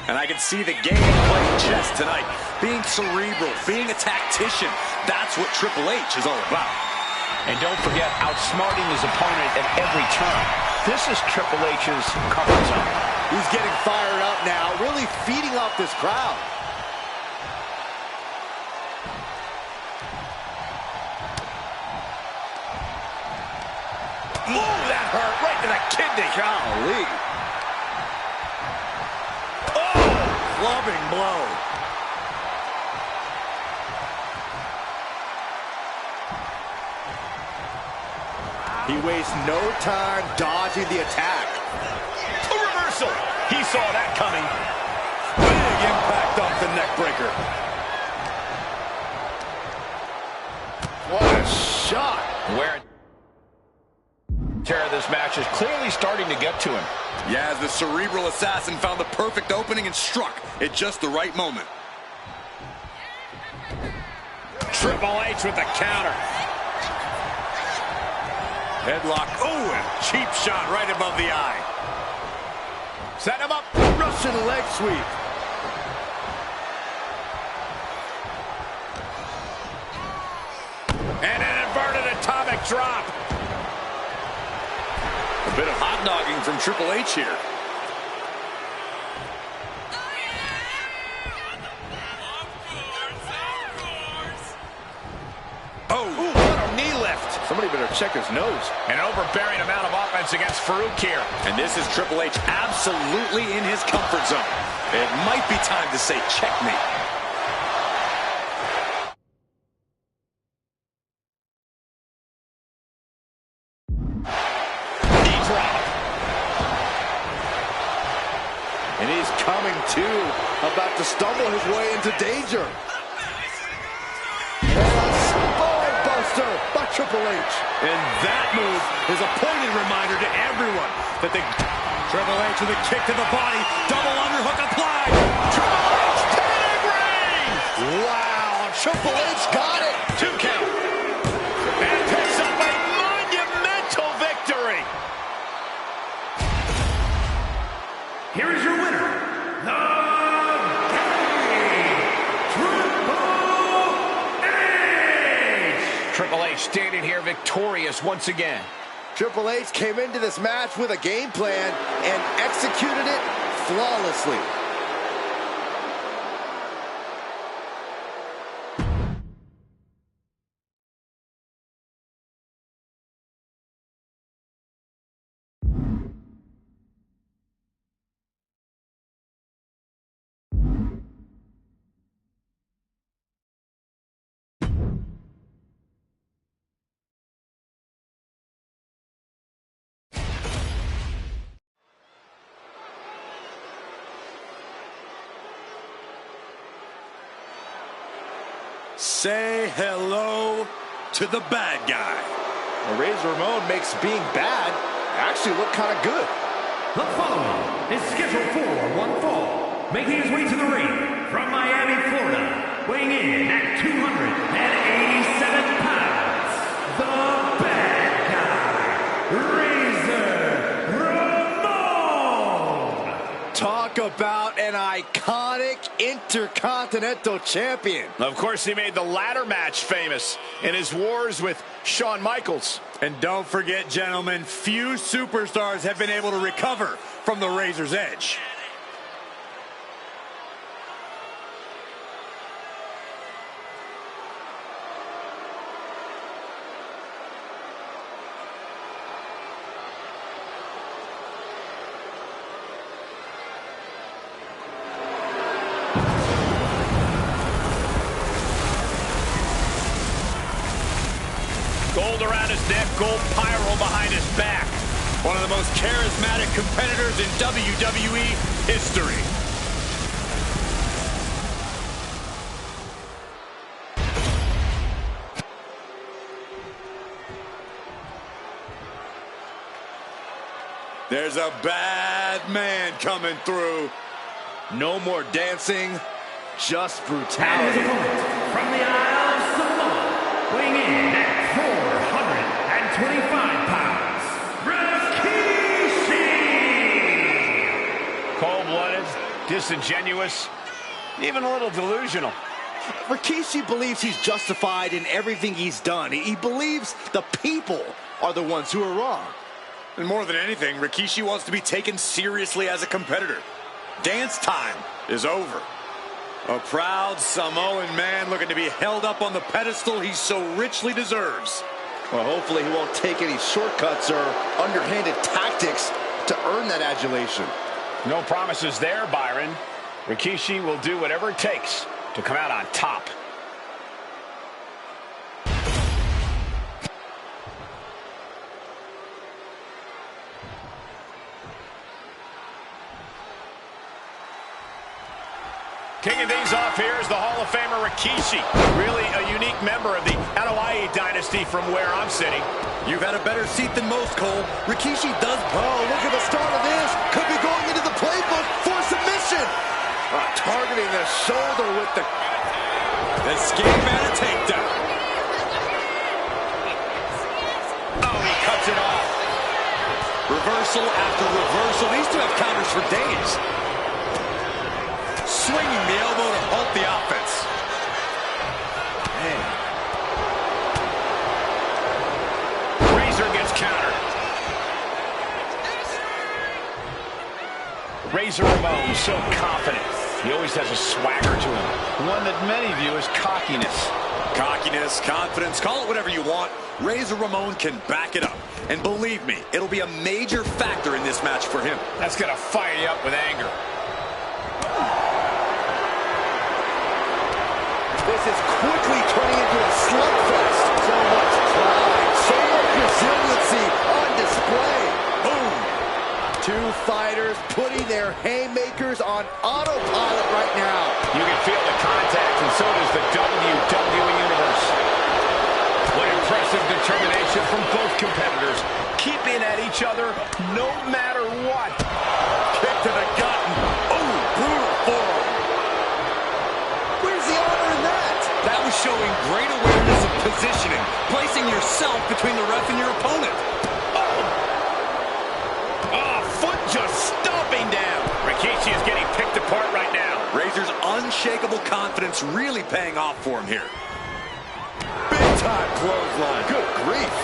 And I can see the game playing chess tonight. Being cerebral, being a tactician. That's what Triple H is all about. And don't forget, outsmarting his opponent at every turn. This is Triple H's comfort zone. He's getting fired up now, really feeding off this crowd. Ooh, that hurt right to the kidney. Golly. Oh, clubbing blow. He wastes no time dodging the attack. A reversal. He saw that coming. Big impact off the neck breaker. What a shot. Where tear of this match is clearly starting to get to him. Yeah, as the cerebral assassin found the perfect opening and struck at just the right moment. Triple H with the counter. Headlock. Oh, and cheap shot right above the eye. Set him up. Russian leg sweep. And an inverted atomic drop. A bit of hot dogging from Triple H here. Oh, ooh, what a knee lift. Somebody better check his nose. An overbearing amount of offense against Farouk here. And this is Triple H absolutely in his comfort zone. It might be time to say checkmate. Knee drop. And he's coming to, about to stumble his way into danger. By Triple H. And that move is a pointed reminder to everyone that the Triple H with a kick to the body, double underhook applied. Triple H pedigree! Wow, Triple H got it. 2 count. And picks up a monumental victory. Here is your winner, the Triple H standing here victorious once again. Triple H came into this match with a game plan and executed it flawlessly. Say hello to the bad guy. Well, Razor Ramon makes being bad actually look kind of good. The following is scheduled for one fall, making his way to the ring from Miami, Florida, weighing in at 287 pounds, the bad guy, Razor Ramon. Talk about an iconic Intercontinental Champion. Of course, he made the ladder match famous in his wars with Shawn Michaels. And don't forget, gentlemen, few superstars have been able to recover from the Razor's Edge. Gold around his neck, gold pyro behind his back. One of the most charismatic competitors in WWE history. There's a bad man coming through. No more dancing, just And his brutality. opponent from the Isle of Samoa, weighing in at 425 pounds, Rikishi! Cold-blooded, disingenuous, even a little delusional. Rikishi believes he's justified in everything he's done. He believes the people are the ones who are wrong. And more than anything, Rikishi wants to be taken seriously as a competitor. Dance time is over. A proud Samoan man looking to be held up on the pedestal he so richly deserves. Well, hopefully he won't take any shortcuts or underhanded tactics to earn that adulation. No promises there, Byron. Rikishi will do whatever it takes to come out on top. Kicking things off here is the Hall of Famer Rikishi. Really a unique member of the Anoa'i dynasty from where I'm sitting. You've had a better seat than most, Cole. Rikishi does... Oh, look at the start of this. Could be going into the playbook for submission. Targeting the shoulder with the... Escape and a takedown. Oh, he cuts it off. Reversal after reversal. These two have counters for days. Swinging the elbow to halt the offense. Man. Razor gets countered. Razor Ramon, so confident. He always has a swagger to him. One that many view as cockiness. Cockiness, confidence, call it whatever you want. Razor Ramon can back it up. And believe me, it'll be a major factor in this match for him. That's going to fire you up with anger. This is quickly turning into a slugfest. So much pride, so much resiliency on display. Boom! Two fighters putting their haymakers on autopilot right now. You can feel the contact, and so does the WWE Universe. What impressive determination from both competitors, keeping at each other no matter what. Kick to the gut. Oh, brutal forearm. Where's the honor in that? That was showing great awareness of positioning, placing yourself between the ref and your opponent. Oh, foot just stomping down. Rikishi is getting picked apart right now. Razor's unshakable confidence really paying off for him here. Big time clothesline. Good grief.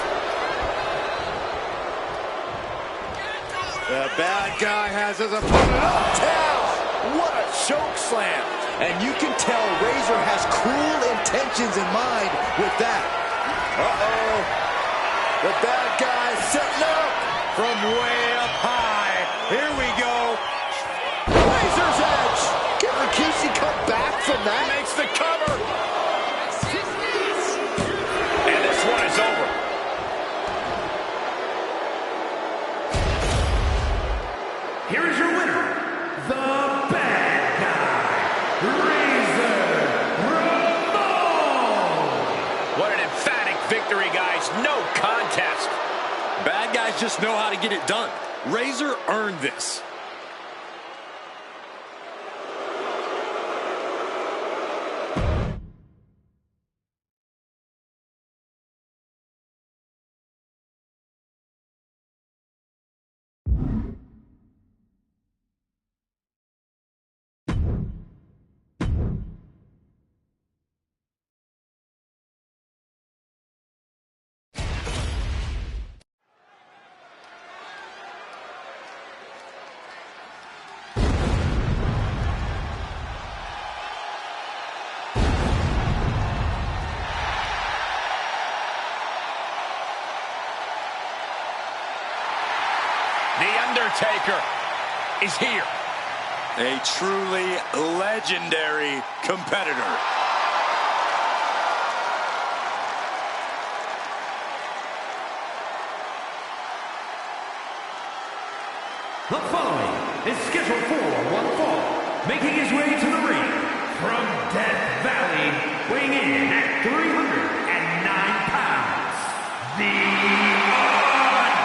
The bad guy has his opponent uptown. What a choke slam. And you can tell Razor has cruel intentions in mind with that. Uh-oh. The bad guy setting up From way up high. Here we go. Razor's edge. Can Rikishi come back from that? Makes the cover. And this one is over. Here is your winner, the bad guy, Razor Ramon. What an emphatic victory, guys. No contest. Bad guys just know how to get it done. Razor earned this. The Undertaker is here. A truly legendary competitor. The following is scheduled for one fall, making his way to the ring from Death Valley, weighing in at 309 pounds, The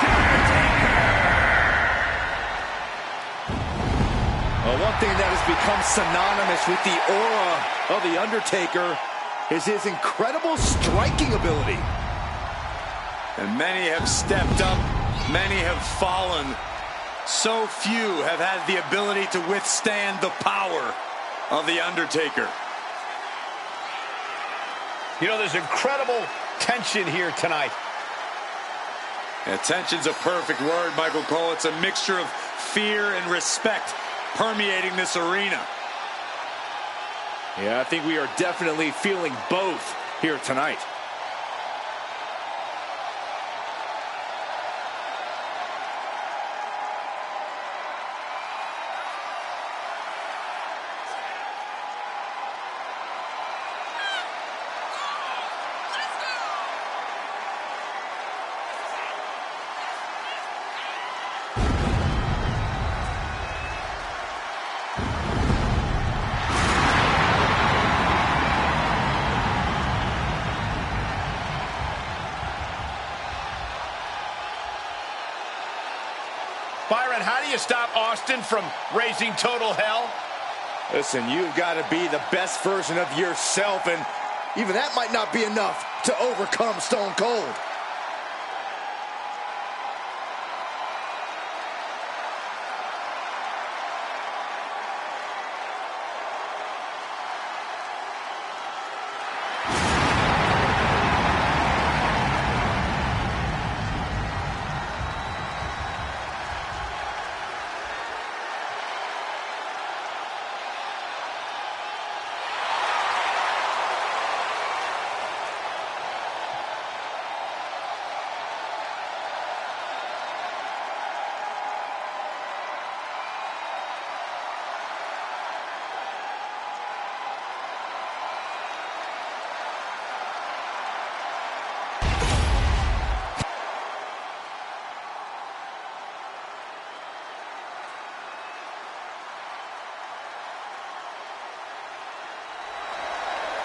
Undertaker! Well, one thing that has become synonymous with the aura of The Undertaker is his incredible striking ability. And many have stepped up, many have fallen. So few have had the ability to withstand the power of The Undertaker. You know, there's incredible tension here tonight. Attention's a perfect word, Michael Cole. It's a mixture of fear and respect permeating this arena. Yeah, I think we are definitely feeling both here tonight. Byron, how do you stop Austin from raising total hell? Listen, you've got to be the best version of yourself, and even that might not be enough to overcome Stone Cold.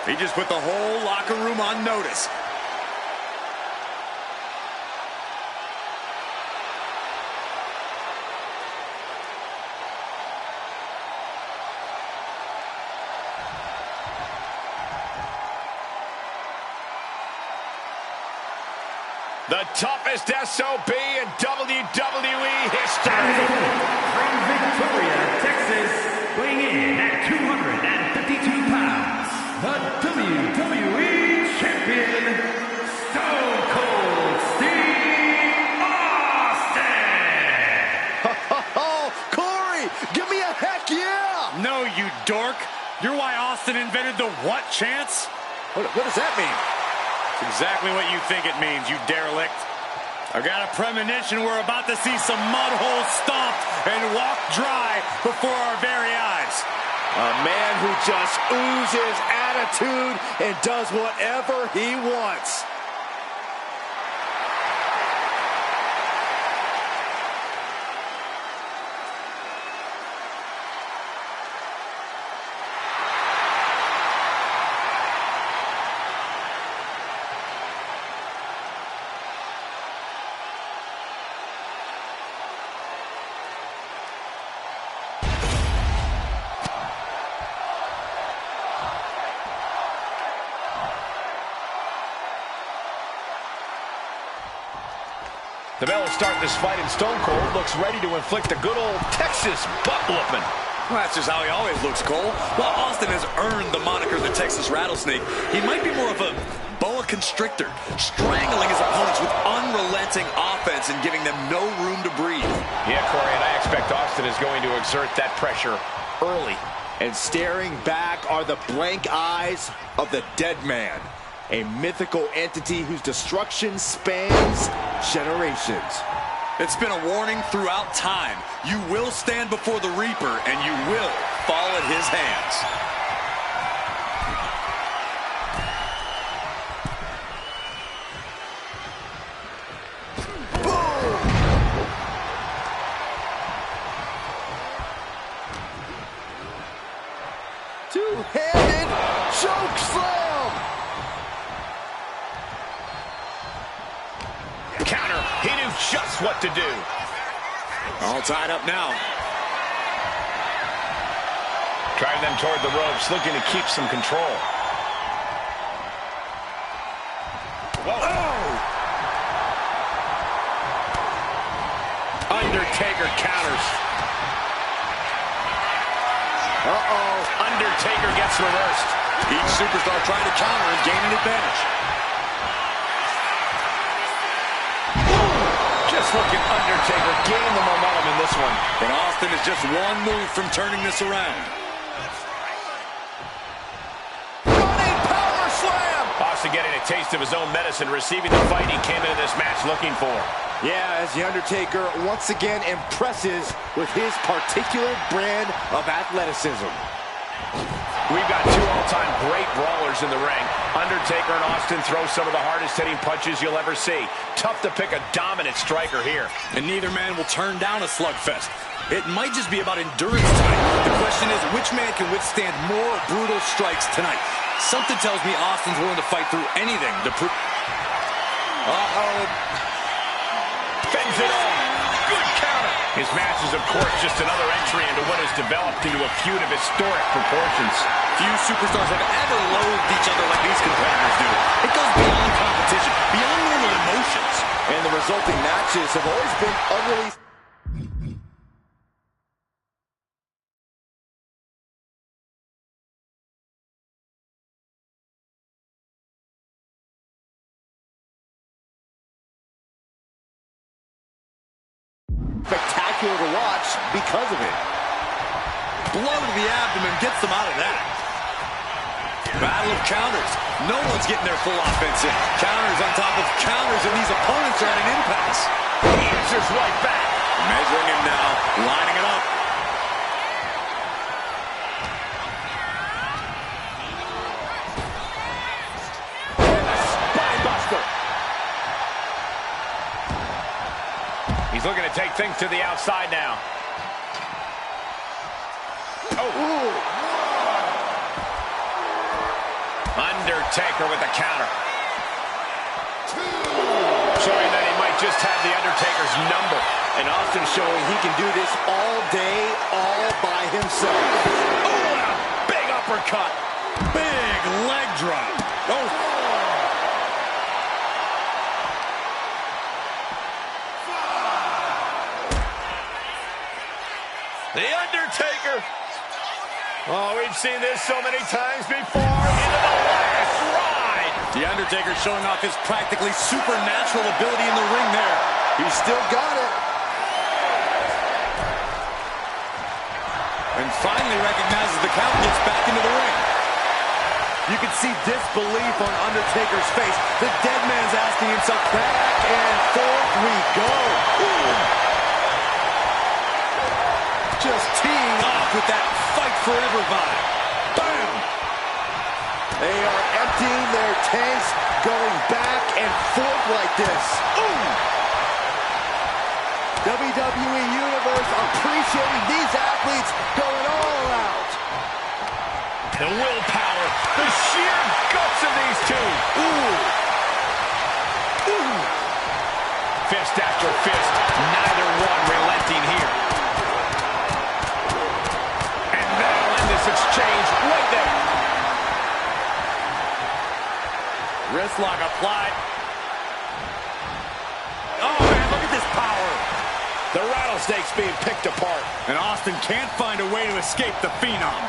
He just put the whole locker room on notice. The toughest SOB in WWE history. From Victoria, Texas, weighing in at 252 pounds, the WWE Champion, Stone Cold Steve Austin! Oh, Corey, give me a heck yeah! No, you dork. You're why Austin invented the what chance? What does that mean? It's exactly what you think it means, you derelict. I've got a premonition we're about to see some mud holes stomped and walked dry before our very eyes. A man who just oozes attitude and does whatever he wants. The bell will start this fight, and Stone Cold looks ready to inflict a good old Texas butt-whooping. Well, that's just how he always looks, Cole. While Austin has earned the moniker the Texas Rattlesnake, he might be more of a boa constrictor, strangling his opponents with unrelenting offense and giving them no room to breathe. Yeah, Corey, and I expect Austin is going to exert that pressure early. And staring back are the blank eyes of the dead man. A mythical entity whose destruction spans generations. It's been a warning throughout time. You will stand before the Reaper, and you will fall at his hands. Boom! Two-handed choke slam! Counter. He knew just what to do. All tied up now. Driving them toward the ropes, looking to keep some control. Whoa. Oh! Undertaker counters. Uh-oh. Undertaker gets reversed. Each superstar trying to counter and gain an advantage. This looking Undertaker gained the momentum in this one. And Austin is just one move from turning this around. Running power slam! Austin getting a taste of his own medicine, receiving the fight he came into this match looking for. Yeah, as The Undertaker once again impresses with his particular brand of athleticism. We've got two all-time great brawlers in the ring. Undertaker and Austin throw some of the hardest-hitting punches you'll ever see. Tough to pick a dominant striker here. And neither man will turn down a slugfest. It might just be about endurance tonight. The question is, which man can withstand more brutal strikes tonight? Something tells me Austin's willing to fight through anything to prove... Fends it off. Good counter. His match is, of course, just another entry into what has developed into a feud of historic proportions. Few superstars have ever loathed each other like these competitors do. It goes beyond competition, beyond normal emotions. And the resulting matches have always been utterly... spectacular to watch because of it. Blow to the abdomen gets them out of that. Battle of counters. No one's getting their full offense in. Counters on top of counters, and these opponents are at an impasse. He answers right back. Measuring him now, lining it up. Spinebuster. He's looking to take things to the outside now. Oh. Undertaker with the counter. Showing that he might just have the Undertaker's number. And Austin showing he can do this all day, all by himself. Oh, and a big uppercut. Big leg drop. Oh. The Undertaker. Oh, we've seen this so many times before. Into the last ride. The Undertaker showing off his practically supernatural ability in the ring there. He's still got it. And finally recognizes the count and gets back into the ring. You can see disbelief on Undertaker's face. The dead man's asking himself, back and forth we go. Ooh. Just teeing off with that fight forever vibe. Bam! They are emptying their tanks, going back and forth like this. Ooh! WWE Universe appreciating these athletes going all out. The willpower, the sheer guts of these two. Ooh! Ooh! Fist after fist, neither one relenting here. And that'll end this exchange right there. Wrist lock applied. Oh, man, look at this power. The rattlesnake's being picked apart. And Austin can't find a way to escape the Phenom.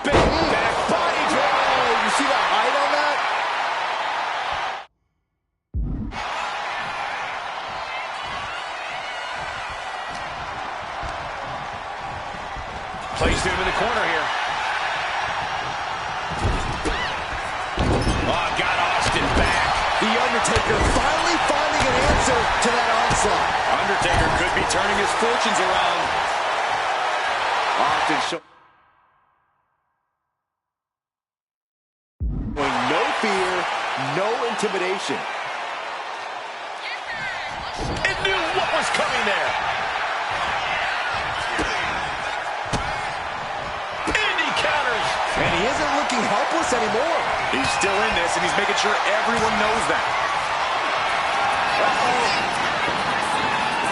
Big back body drop. You see the height on that? Placed him in the corner here. Oh, got Austin back. The Undertaker finally finding an answer to that onslaught. Undertaker could be turning his fortunes around. Austin showing no fear, no intimidation. It knew what was coming there. And he counters. And he isn't looking helpless anymore. He's still in this, and he's making sure everyone knows that.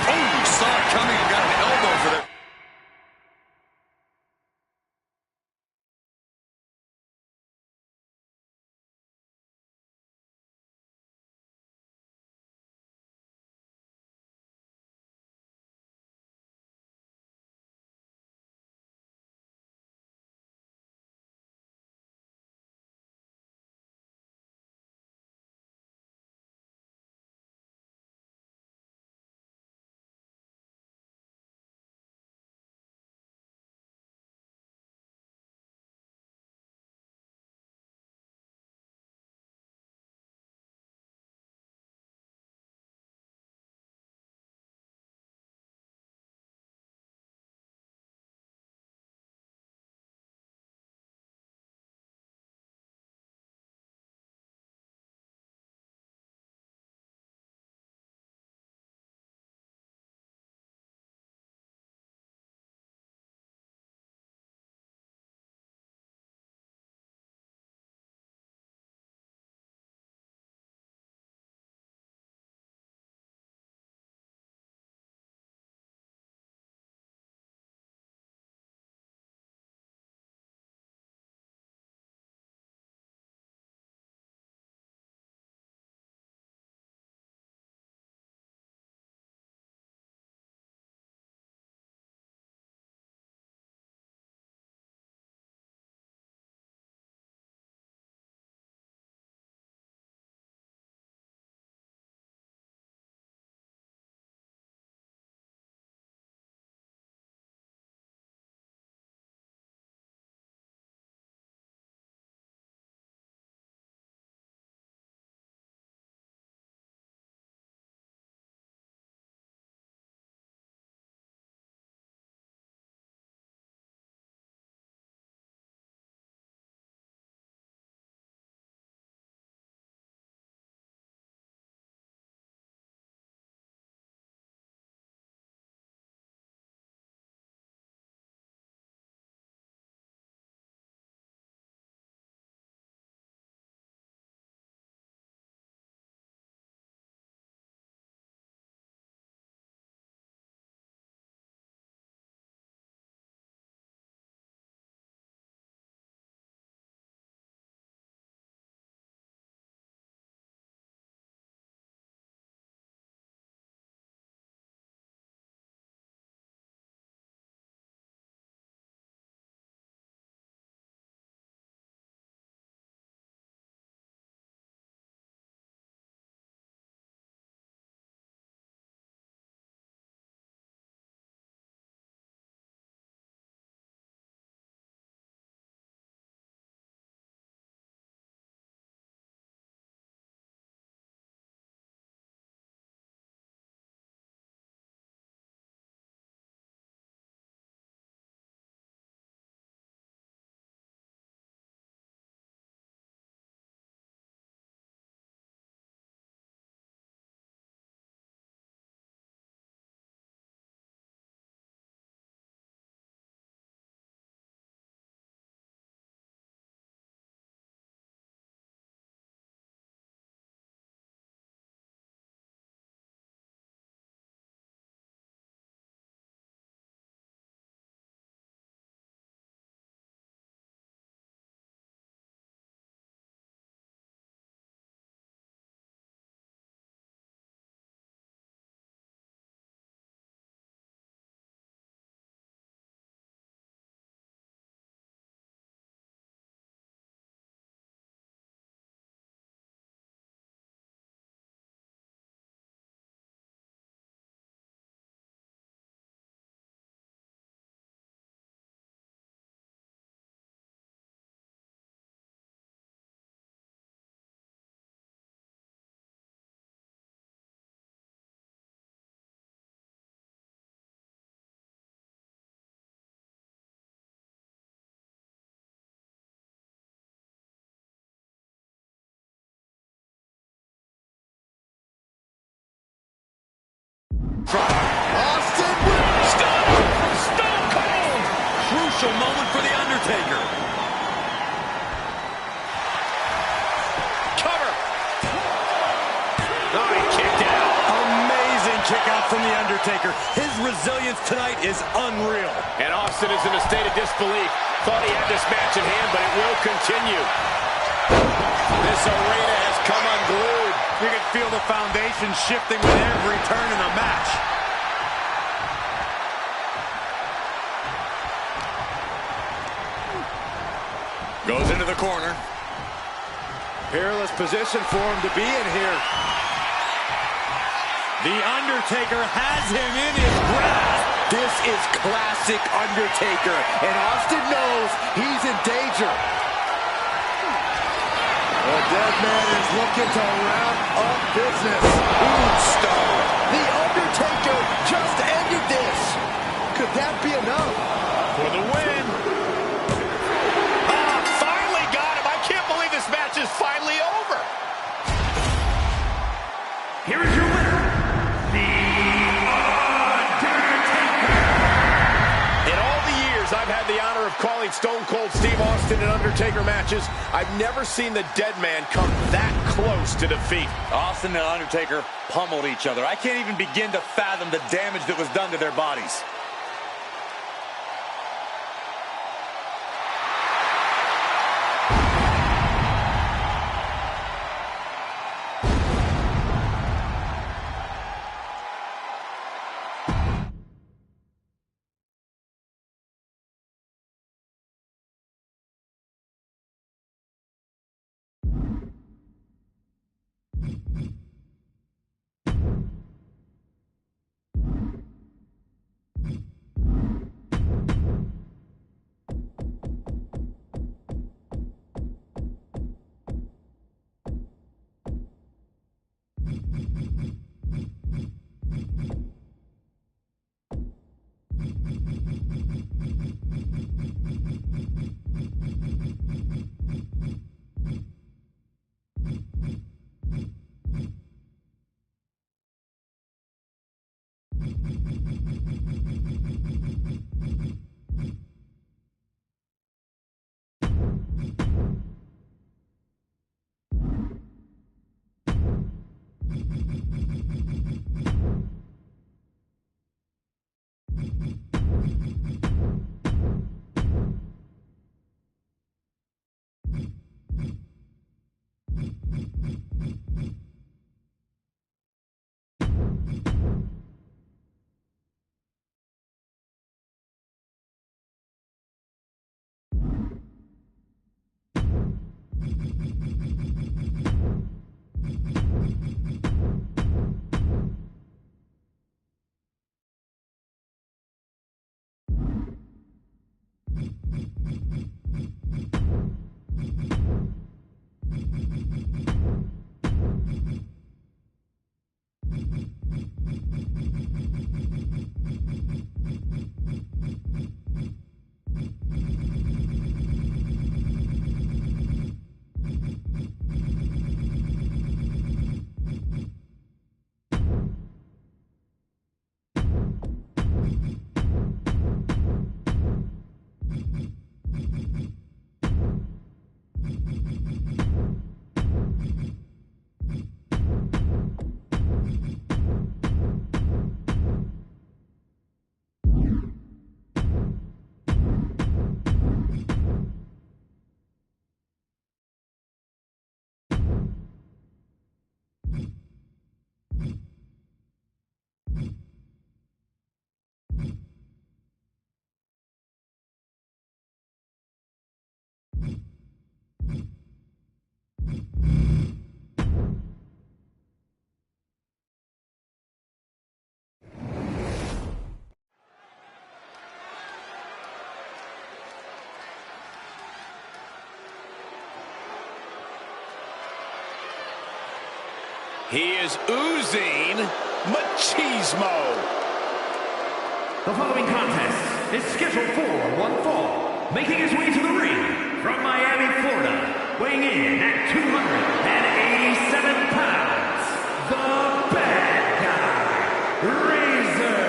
Oh, saw it coming and got an elbow for the... Undertaker. Cover. Oh, he kicked out. Amazing kick out from The Undertaker. His resilience tonight is unreal. And Austin is in a state of disbelief. Thought he had this match in hand, but it will continue. This arena has come unglued. You can feel the foundation shifting with every turn in the match. Goes into the corner. Peerless position for him to be in here. The Undertaker has him in his grasp. This is classic Undertaker, and Austin knows he's in danger. The dead man is looking to wrap up business. Tombstone. The Undertaker just ended this. Could that be enough? For the win. Finally got him. I can't believe this match is finally over. Here is your winner, The Undertaker. In all the years I've had the honor of calling Stone Cold Steve Austin and Undertaker matches, I've never seen the dead man come that close to defeat. Austin and Undertaker pummeled each other. I can't even begin to fathom the damage that was done to their bodies. He is oozing machismo. The following contest is scheduled for one fall, making his way to the ring from Miami, Florida, weighing in at 287 pounds, the bad guy, Razor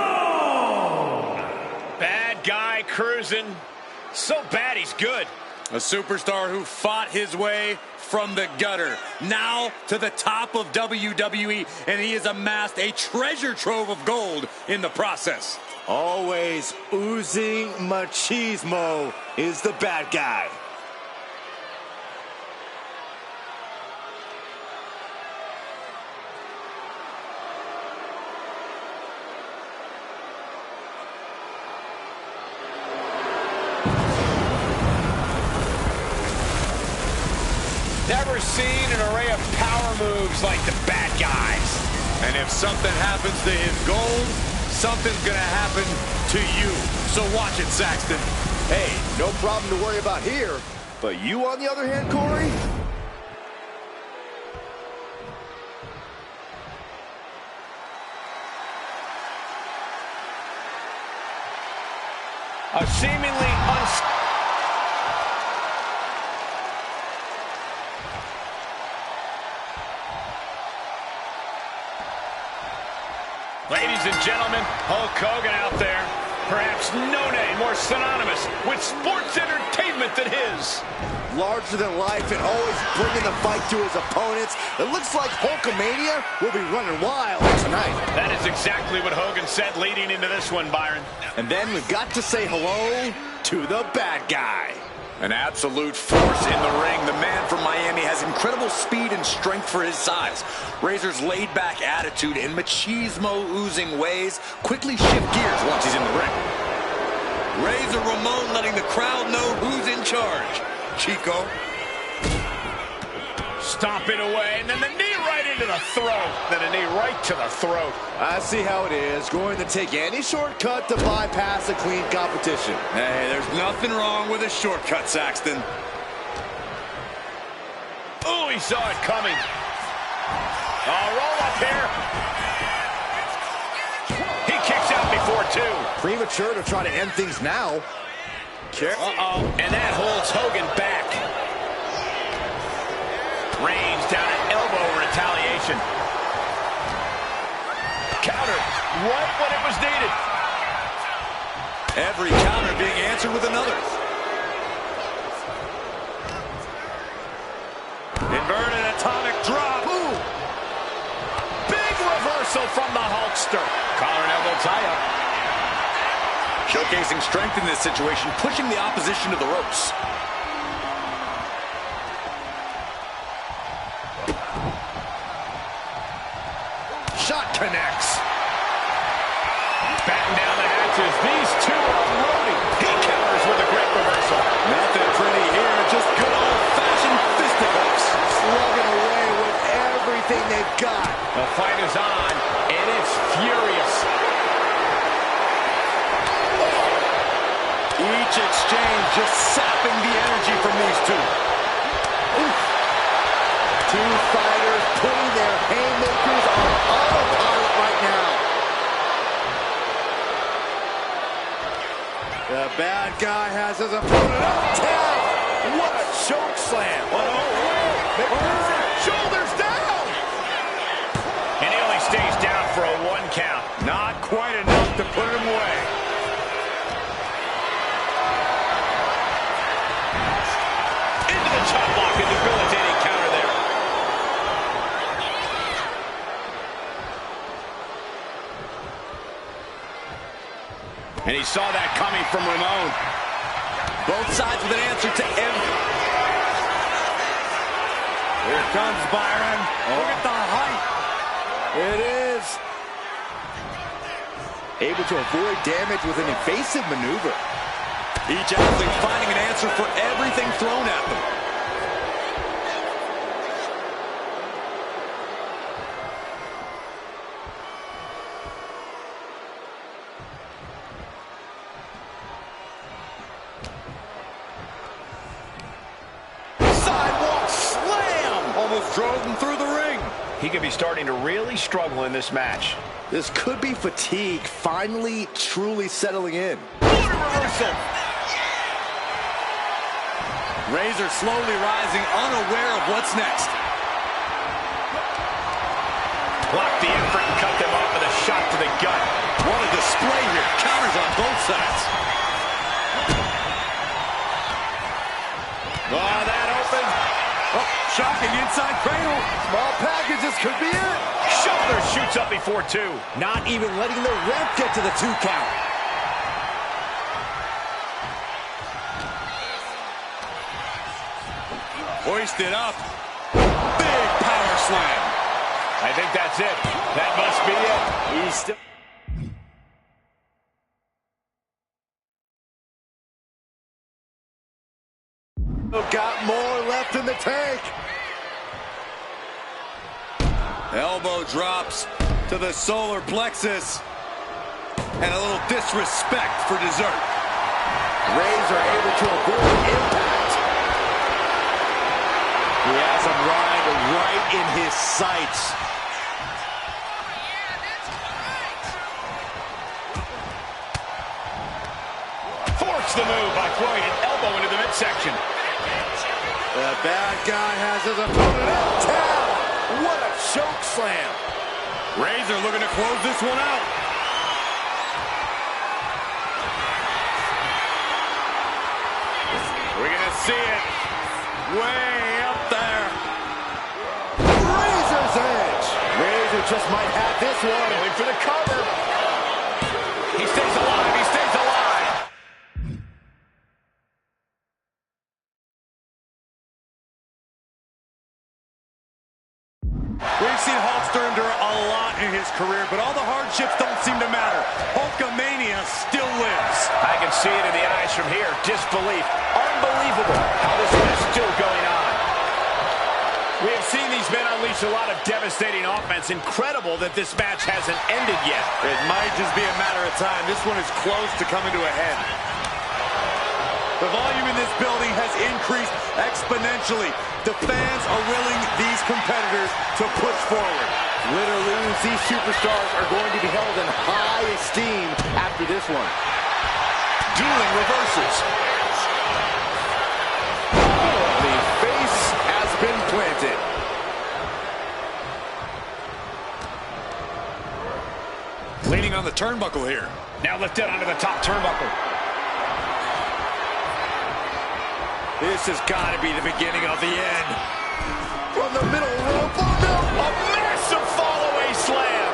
Ramon. Bad guy cruising. So bad he's good. A superstar who fought his way from the gutter, now to the top of WWE, and he has amassed a treasure trove of gold in the process. Always oozing machismo is the bad guy. Never seen an array of power moves like the bad guys. And if something happens to his gold, something's gonna happen to you. So watch it, Saxton. Hey, no problem to worry about here. But you, on the other hand, Corey? A seemingly Ladies and gentlemen, Hulk Hogan out there. Perhaps no name more synonymous with sports entertainment than his. Larger than life and always bringing the fight to his opponents. It looks like Hulkamania will be running wild tonight. That is exactly what Hogan said leading into this one, Byron. And then we've got to say hello to the bad guy. An absolute force in the ring. The man from Miami has incredible speed and strength for his size. Razor's laid-back attitude and machismo-oozing ways quickly shift gears once he's in the ring. Razor Ramon letting the crowd know who's in charge. Chico. Stomp it away, and then the knee right into the throat. Then a knee right to the throat. I see how it is. Going to take any shortcut to bypass a clean competition. Hey, there's nothing wrong with a shortcut, Saxton. Oh, he saw it coming. Roll up here. He kicks out before two. Premature to try to end things now. And that holds Hogan back. Reigns down an elbow retaliation. Counter right when it was needed. Every counter being answered with another. Inverted atomic drop. Ooh. Big reversal from the Hulkster. Collar and elbow tie-up. Showcasing strength in this situation, pushing the opposition to the ropes. Shot connects. Batten down the hatches. These two are unloading. He counters with a great reversal. Nothing pretty here, just good old-fashioned fisticuffs. Slugging away with everything they've got. The fight is on, and it's furious. Each exchange just sapping the energy from these two. Oof. Two fighters putting their haymakers on autopilot right now. The bad guy has his opponent uptown. What a choke slam. Shoulders down. And he only stays down for a 1 count. Not quite enough to put him away. Into the chop block, a debilitating counter there. And he saw that coming from Ramon. Both sides with an answer to every. Here comes Byron. Look at the height. It is. Able to avoid damage with an evasive maneuver. Each athlete finding an answer for everything thrown at them. Sidewalk slam! Almost drove him through the ring. He could be starting to really struggle in this match. This could be fatigue finally truly settling in. What a reversal! Razor slowly rising, unaware of what's next. Blocked the effort and cut them off with a shot to the gut. What a display here. Counters on both sides. This could be it. Shoulder shoots up before two. Not even letting the ref get to the 2 count. Hoisted up. Big power slam. I think that's it. That must be it. He's still... got more left in the tank. Elbow drops to the solar plexus. And a little disrespect for dessert. Razor able to avoid impact. He has him right in his sights. Force the move by throwing an elbow into the midsection. The bad guy has his opponent out. Tap! What a choke slam. Razor looking to close this one out. We're going to see it way up there. Razor's edge. Razor just might have this one. Going for the cover. He stays alive. He stays alive. We've seen Hulkster endure a lot in his career, but all the hardships don't seem to matter. Hulkamania still lives. I can see it in the eyes from here. Disbelief. Unbelievable how this one is still going on. We have seen these men unleash a lot of devastating offense. Incredible that this match hasn't ended yet. It might just be a matter of time. This one is close to coming to a head. The volume in this building has increased exponentially. The fans are willing these competitors to push forward. Win or lose, these superstars are going to be held in high esteem after this one. Dueling reverses. The face has been planted. Leaning on the turnbuckle here. Now lifted onto the top turnbuckle. This has got to be the beginning of the end. From the middle rope, oh no! A massive fall-away slam.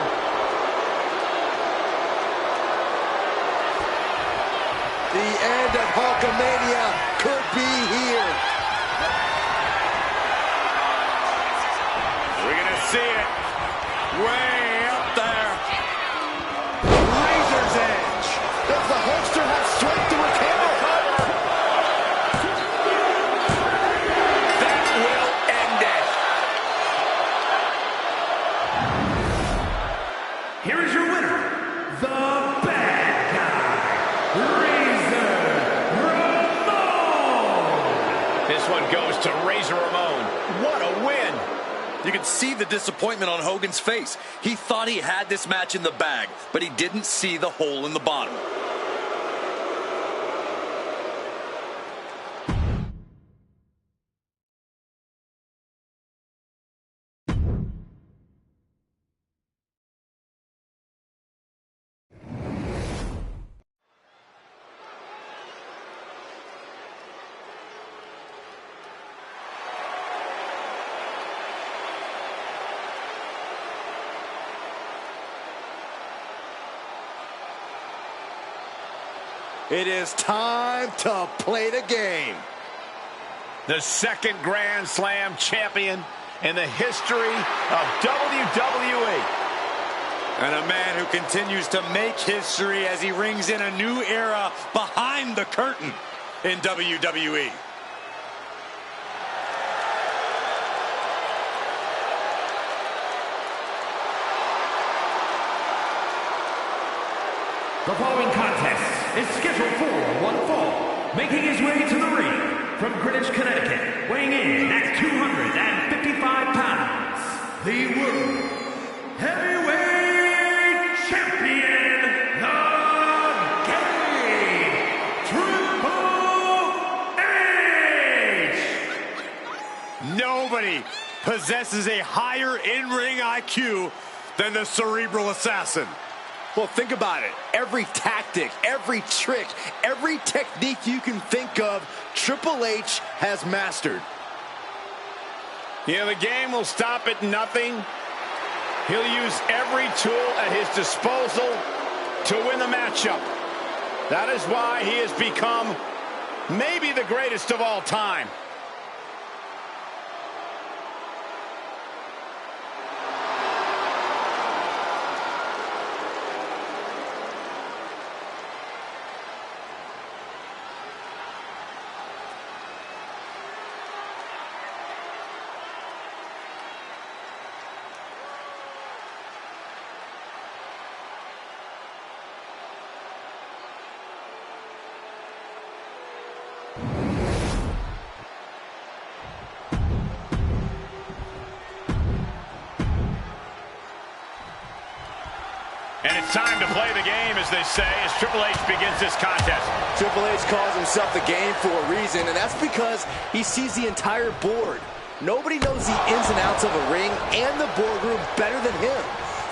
The end of Hulkamania could be here. We're going to see it way up there. Razor's edge. Does the Hulkster have strength to recover? That will end it. Here is your winner, the bad guy, Razor Ramon. This one goes to Razor Ramon. What a win. You can see the disappointment on Hogan's face. He thought he had this match in the bag, but he didn't see the hole in the bottom. It is time to play the game. The second Grand Slam champion in the history of WWE. And a man who continues to make history as he rings in a new era behind the curtain in WWE. The following contest is scheduled for one fall. Making his way to the ring from Greenwich, Connecticut, weighing in at 255 pounds, the World Heavyweight Champion, the Game Triple H! Nobody possesses a higher in-ring IQ than the Cerebral Assassin. Well, think about it. Every tactic, every trick, every technique you can think of, Triple H has mastered. You know, the game will stop at nothing He'll use every tool at his disposal to win the matchup. That is why he has become maybe the greatest of all time. And it's time to play the game, as they say, as Triple H begins this contest. Triple H calls himself the game for a reason, and that's because he sees the entire board. Nobody knows the ins and outs of a ring and the boardroom better than him.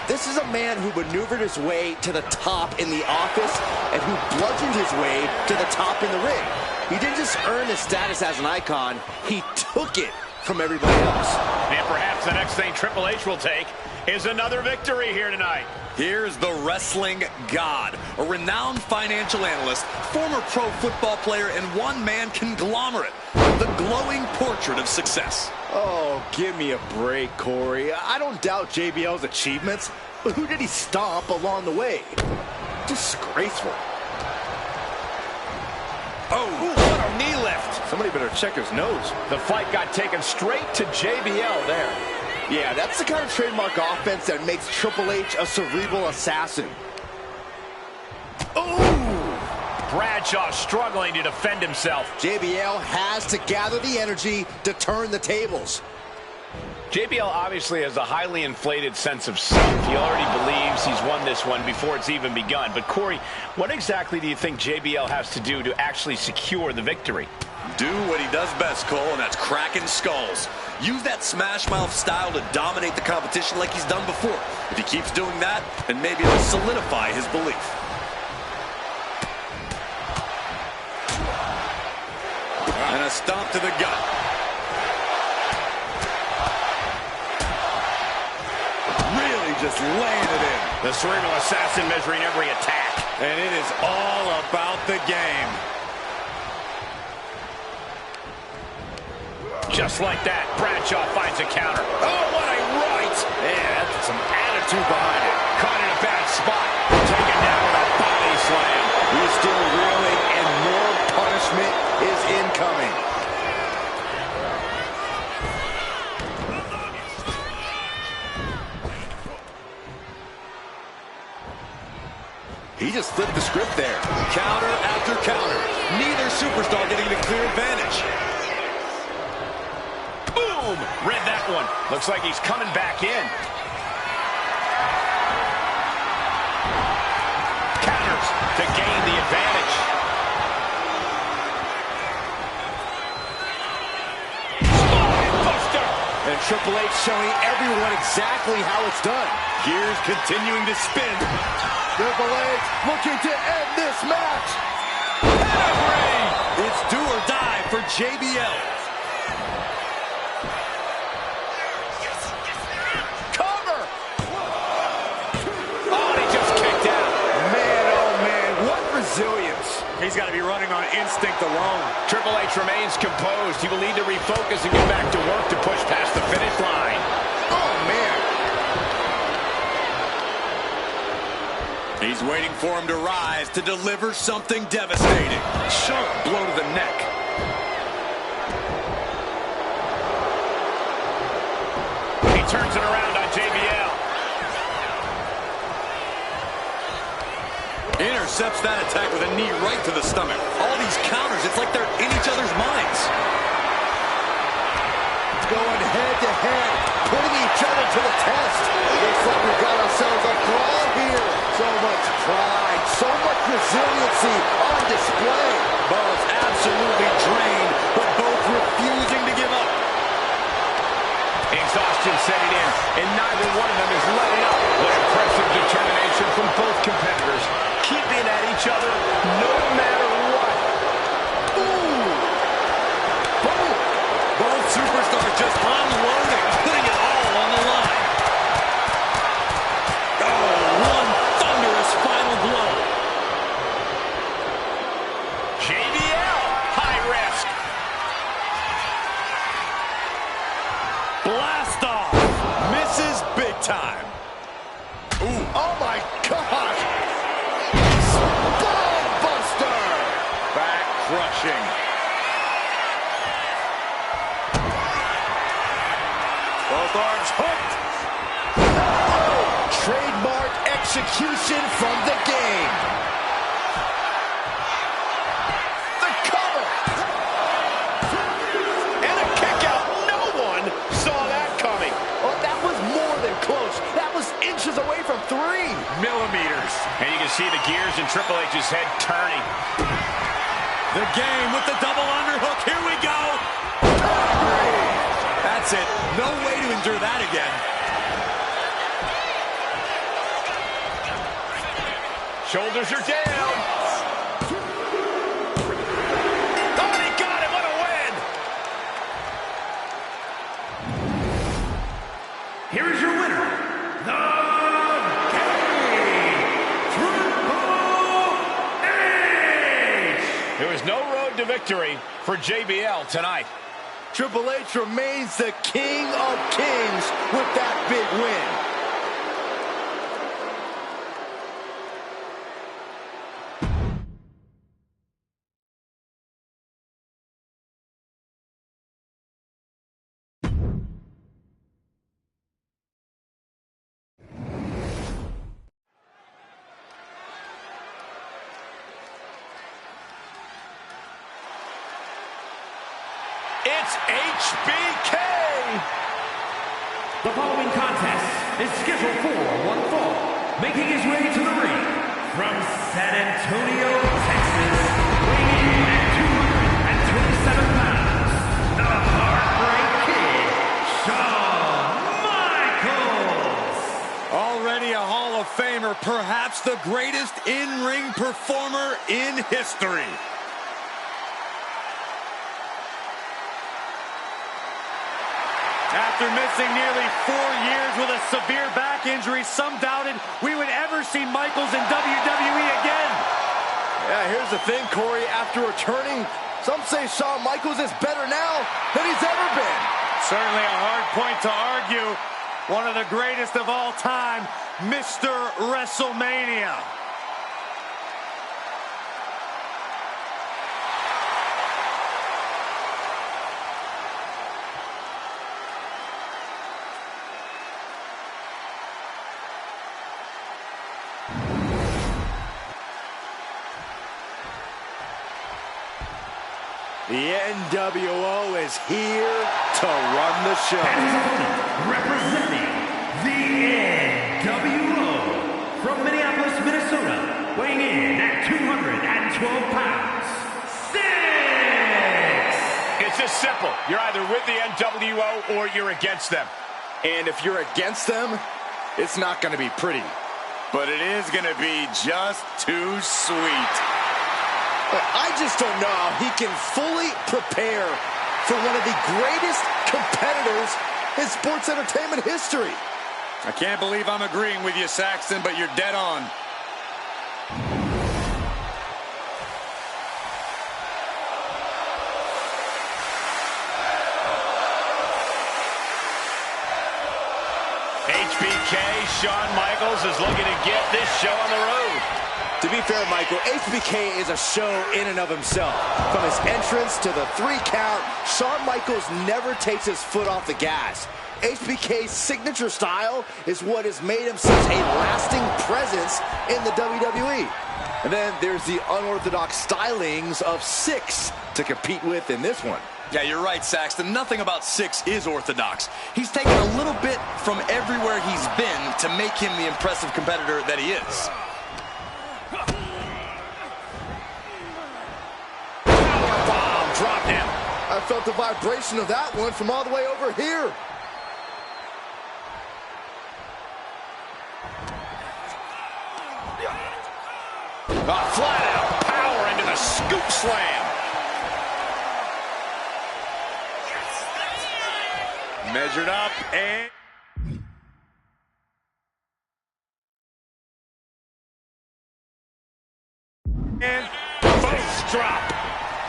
This is a man who maneuvered his way to the top in the office and who bludgeoned his way to the top in the ring. He didn't just earn his status as an icon, he took it from everybody else. And perhaps the next thing Triple H will take is another victory here tonight. Here's the wrestling god, a renowned financial analyst, former pro football player, and one-man conglomerate. The glowing portrait of success. Oh, give me a break, Corey. I don't doubt JBL's achievements, but who did he stomp along the way? Disgraceful. Oh, what a knee lift. Somebody better check his nose. The fight got taken straight to JBL there. Yeah, that's the kind of trademark offense that makes Triple H a cerebral assassin. Ooh! Bradshaw struggling to defend himself. JBL has to gather the energy to turn the tables. JBL obviously has a highly inflated sense of self. He already believes he's won this one before it's even begun. But Corey, what exactly do you think JBL has to do to actually secure the victory? Do what he does best, Cole, and that's cracking skulls. Use that smash mouth style to dominate the competition like he's done before. If he keeps doing that, then maybe it'll solidify his belief. And a stomp to the gut. Really just laying it in. The cerebral assassin measuring every attack. And it is all about the game. Just like that, Bradshaw finds a counter. Oh, what a right! Man, that's some attitude behind it. Caught in a bad spot. Taken down with a body slam. He's still reeling, and more punishment is incoming. He just flipped the script there. Counter after counter. Neither superstar getting the clear advantage. Boom! Read that one. Looks like he's coming back in. Counters to gain the advantage. Buster! And Triple H showing everyone exactly how it's done. Gears continuing to spin. Triple H looking to end this match. Pedigree! It's do or die for JBL. Cover! Oh, and he just kicked out. Man, oh man, what resilience. He's got to be running on instinct alone. Triple H remains composed. He will need to refocus and get back to work to push past the finish line. Oh man. He's waiting for him to rise to deliver something devastating. Sharp blow to the neck. He turns it around on JBL. Intercepts that attack with a knee right to the stomach. All these counters, it's like they're in each other's minds. Going head to head, putting each other to the test. Looks like we've got ourselves a brawl here. So much pride, so much resiliency on display. Both absolutely drained, but both refusing to give up. Exhaustion setting in, and neither one of them is letting up. What impressive determination from both competitors, keeping at each other no matter what. Ooh! Boom! Both superstars just unloading, putting it all on the line. execution from the game. The cover. And a kick out. No one saw that coming. Oh, that was more than close. That was inches away from 3 millimeters. And you can see the gears in Triple H's head turning. The game with the double underhook. Here we go. That's it. No way to endure that again. Shoulders are down. Oh, he got it. What a win. Here is your winner, the Triple H! There was no road to victory for JBL tonight. Triple H remains the king of kings with that big win. It's HBK! The following contest is scheduled for one fall. Making his way to the ring from San Antonio, Texas, weighing in at 227 pounds, the Heartbreak Kid, Shawn Michaels! Already a Hall of Famer, perhaps the greatest in-ring performer in history. After missing nearly 4 years with a severe back injury, some doubted we would ever see Michaels in WWE again. Yeah, here's the thing, Corey. After returning, some say Shawn Michaels is better now than he's ever been. Certainly a hard point to argue. One of the greatest of all time, Mr. WrestleMania. The NWO is here to run the show. And his opponent, representing the NWO from Minneapolis, Minnesota, weighing in at 212 pounds, Six! It's just simple. You're either with the NWO or you're against them. And if you're against them, it's not going to be pretty. But it is going to be just too sweet. But I just don't know how he can fully prepare for one of the greatest competitors in sports entertainment history. I can't believe I'm agreeing with you, Saxton, but you're dead on. HBK, Shawn Michaels is looking to get this show on the road. To be fair, Michael, HBK is a show in and of himself. From his entrance to the 3 count, Shawn Michaels never takes his foot off the gas. HBK's signature style is what has made him such a lasting presence in the WWE. And then there's the unorthodox stylings of Six to compete with in this one. Yeah, you're right, Saxton. Nothing about Six is orthodox. He's taken a little bit from everywhere he's been to make him the impressive competitor that he is. Powerbomb, dropped him. I felt the vibration of that one from all the way over here. Flat out power into the scoop slam. Measured up and Both drop.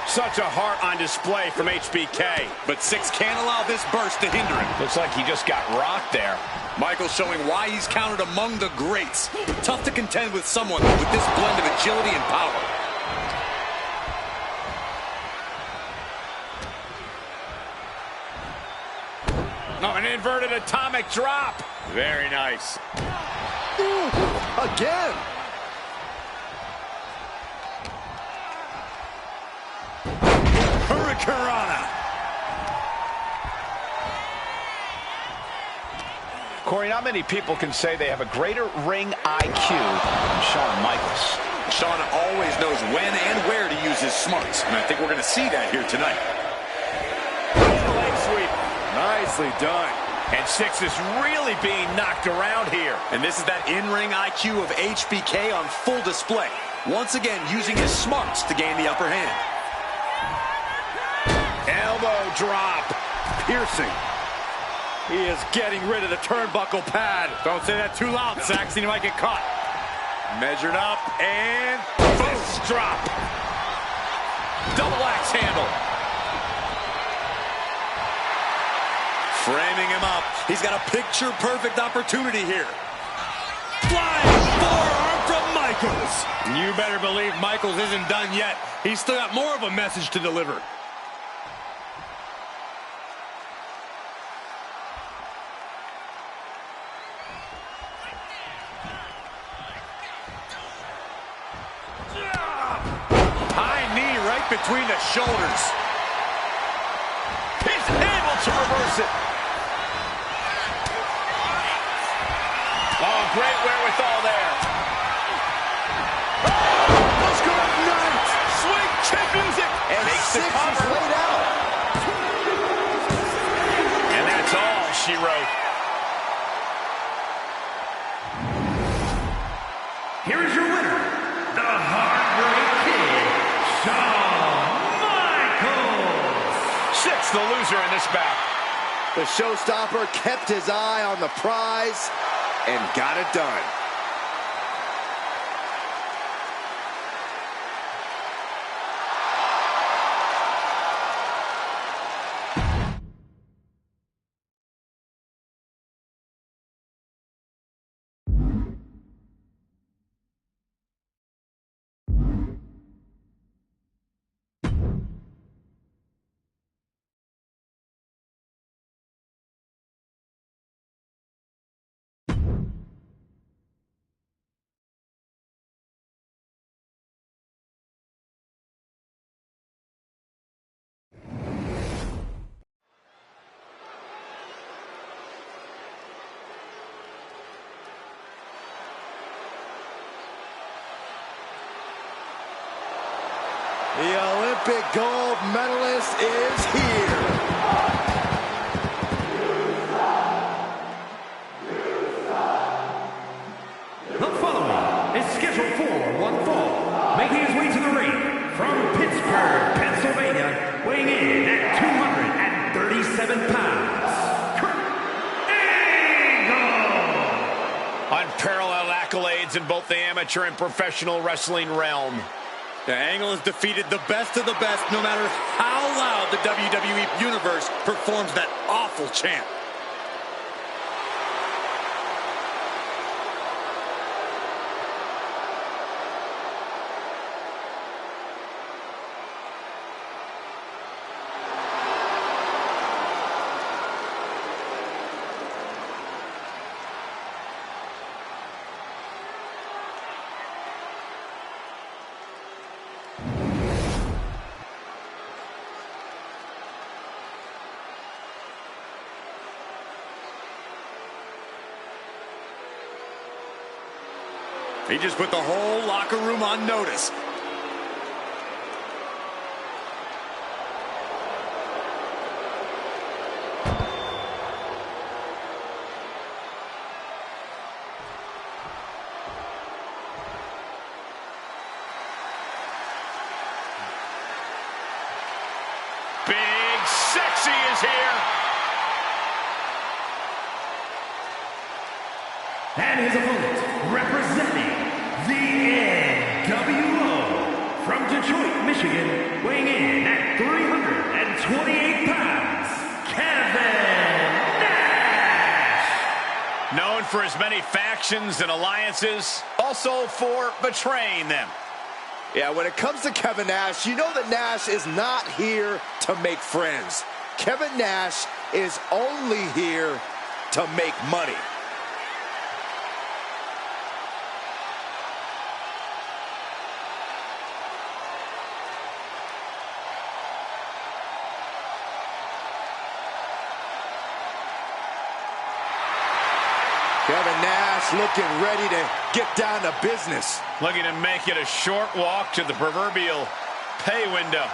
Such a heart on display from HBK. but Six can't allow this burst to hinder him. Looks like he just got rocked there. Michaels showing why he's counted among the greats. Tough to contend with someone with this blend of agility and power. Oh, an inverted atomic drop. Very nice. Ooh, again. Hurricanrana. Corey, not many people can say they have a greater ring IQ than Shawn Michaels. Shawn always knows when and where to use his smarts, and I think we're going to see that here tonight. Leg sweep. Nicely done. And Six is really being knocked around here. And this is that in-ring IQ of HBK on full display. Once again, using his smarts to gain the upper hand. Elbow drop. Piercing. He is getting rid of the turnbuckle pad. Don't say that too loud, Saxon. You might get caught. Measured up and Fist drop. Double axe handle. framing him up. He's got a picture-perfect opportunity here. Flying forearm from Michaels. You better believe Michaels isn't done yet. He's still got more of a message to deliver. High knee right between the shoulders. He's able to reverse it. Oh, great wherewithal there. Oh, let's go night. Sweet chin music. And makes Six the is cover. laid out. And that's all she wrote. Here is your winner, the Heartbreak Kid, Shawn Michaels. Six, the loser in this bout. The showstopper kept his eye on the prize and got it done. The Olympic gold medalist is here. The following is scheduled for one fall, making his way to the ring from Pittsburgh, Pennsylvania, weighing in at 237 pounds, Kurt Angle. Unparalleled accolades in both the amateur and professional wrestling realm. The Angle has defeated the best of the best, no matter how loud the WWE Universe performs that awful chant. He just put the whole locker room on notice. Big Sexy is here. And his opponent, representing the NWO from Detroit, Michigan, weighing in at 328 pounds, Kevin Nash. Known for his many factions and alliances, also for betraying them. Yeah, when it comes to Kevin Nash, you know that Nash is not here to make friends. Kevin Nash is only here to make money. Kevin Nash looking ready to get down to business. Looking to make it a short walk to the proverbial pay window.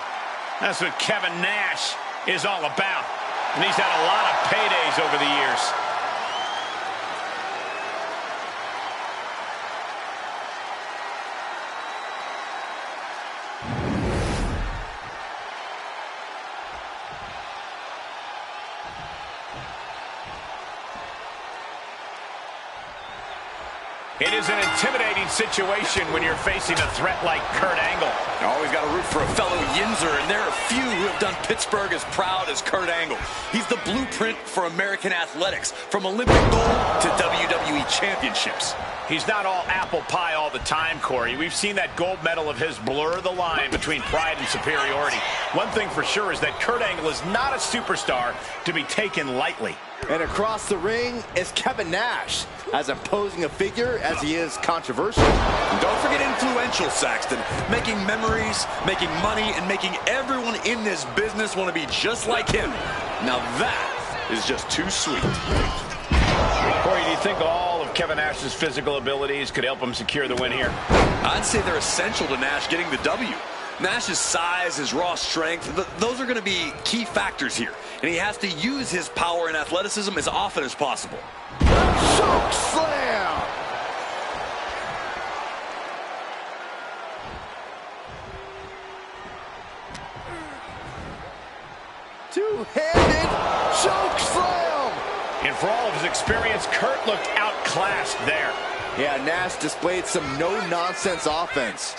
That's what Kevin Nash is all about. And he's had a lot of paydays over the years. It is an intimidating situation when you're facing a threat like Kurt Angle. Always got to root for a fellow Yinzer, and there are few who have done Pittsburgh as proud as Kurt Angle. He's the blueprint for American athletics, from Olympic gold to WWE championships. He's not all apple pie all the time, Corey. We've seen that gold medal of his blur the line between pride and superiority. One thing for sure is that Kurt Angle is not a superstar to be taken lightly. And across the ring is Kevin Nash, as imposing a figure as he is controversial. And don't forget influential, Saxton. Making memories, making money, and making everyone in this business want to be just like him. Now that is just too sweet. Corey, do you think all of Kevin Nash's physical abilities could help him secure the win here? I'd say they're essential to Nash getting the W. Nash's size, his raw strength, those are going to be key factors here. And he has to use his power and athleticism as often as possible. Choke slam! Two-handed choke slam! And for all of his experience, Kurt looked outclassed there. Yeah, Nash displayed some no-nonsense offense.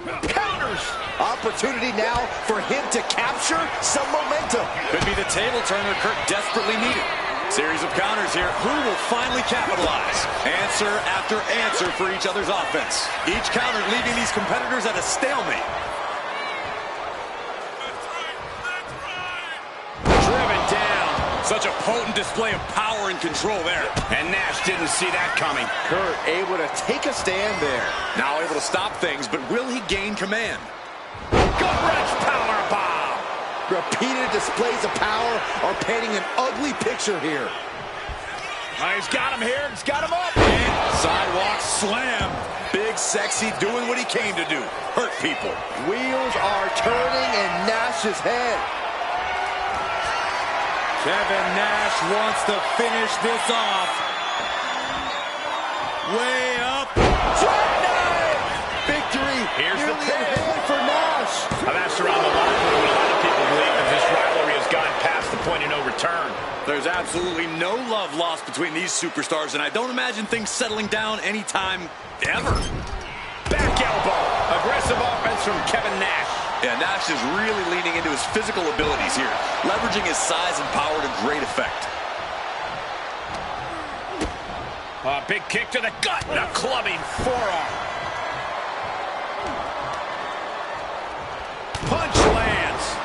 Counters! Opportunity now for him to capture some momentum. Could be the table turner Kurt desperately needed. Series of counters here. Who will finally capitalize? Answer after answer for each other's offense. Each counter leaving these competitors at a stalemate. Driven down. Such a potent display of power and control there. And Nash didn't see that coming. Kurt able to take a stand there. Now able to stop things, but will he gain command? Gut-wrench powerbomb! Repeated displays of power are painting an ugly picture here. He's got him here. He's got him up. And sidewalk slam. Big Sexy doing what he came to do. Hurt people. Wheels are turning in Nash's head. Kevin Nash wants to finish this off. Way up. Jackknife! Victory Here's the nearly pin. in hand for Nash. I've asked around the locker room, and a lot of people believe that this rivalry has gone past the point of no return. There's absolutely no love lost between these superstars, and I don't imagine things settling down anytime ever. Back elbow. Aggressive offense from Kevin Nash. Yeah, Nash is really leaning into his physical abilities here, leveraging his size and power to great effect. A big kick to the gut and a clubbing forearm. Punch lands.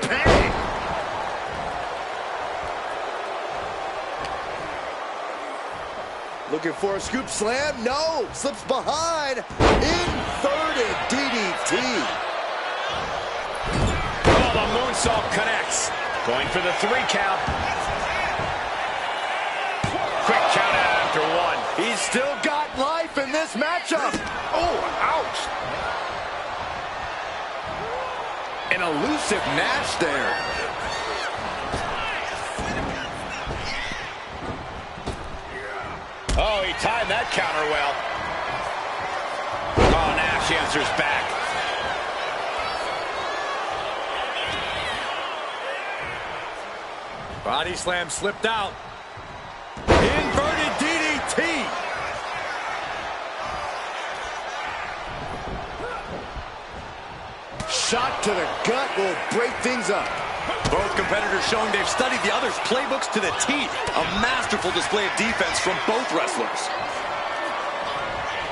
Bang. Looking for a scoop slam. No. Slips behind. Inverted DDT. Oh, the moonsault connects. Going for the 3 count. Quick count out after 1. He's still got life in this matchup. Oh, ouch. An elusive Nash there. Oh, he timed that counter well. Oh, Nash answers back. Body slam slipped out. Inverted DDT. Shot to the gut will break things up. Both competitors showing they've studied the other's playbooks to the teeth. A masterful display of defense from both wrestlers.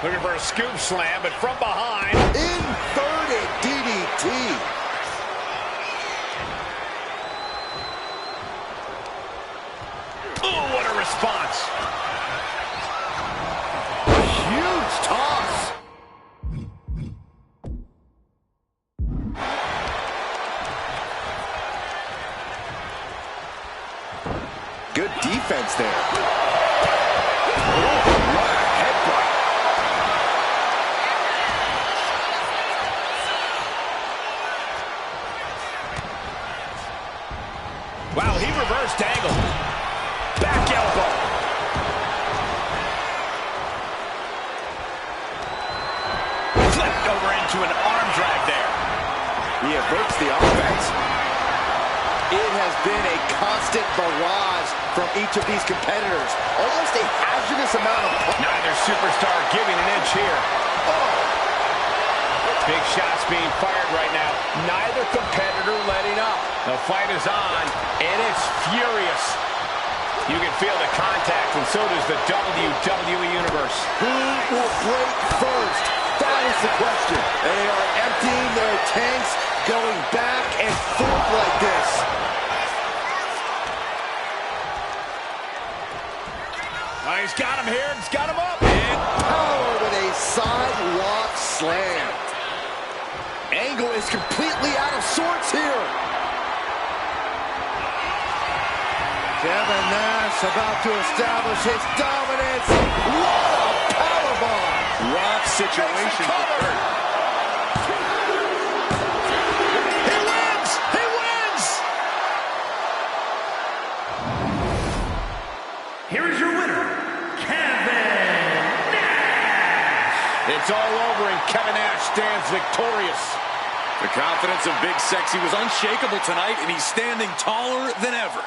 Looking for a scoop slam, but from behind. Inverted DDT. Oh, what a response. Huge toss. Good defense there. Oh, what a headbutt. Wow, he reversed angle. Back elbow. Flipped over into an arm drag there. He averts the offense. It has been a constant barrage from each of these competitors. Almost a hazardous amount of... Neither superstar giving an inch here. Oh! Big shots being fired right now. Neither competitor letting up. The fight is on, and it's furious. You can feel the contact, and so does the WWE Universe. Who will break first? That is the question. They are emptying their tanks, going back and forth like this. Oh, he's got him here. He's got him up. And power with a sidewalk slam. Angle is completely out of sorts here. Kevin Nash about to establish his dominance. What a powerbomb. Rough situation for Kurt. He wins! He wins! Here is your winner, Kevin Nash. It's all over, and Kevin Nash stands victorious. The confidence of Big Sexy was unshakable tonight, and he's standing taller than ever.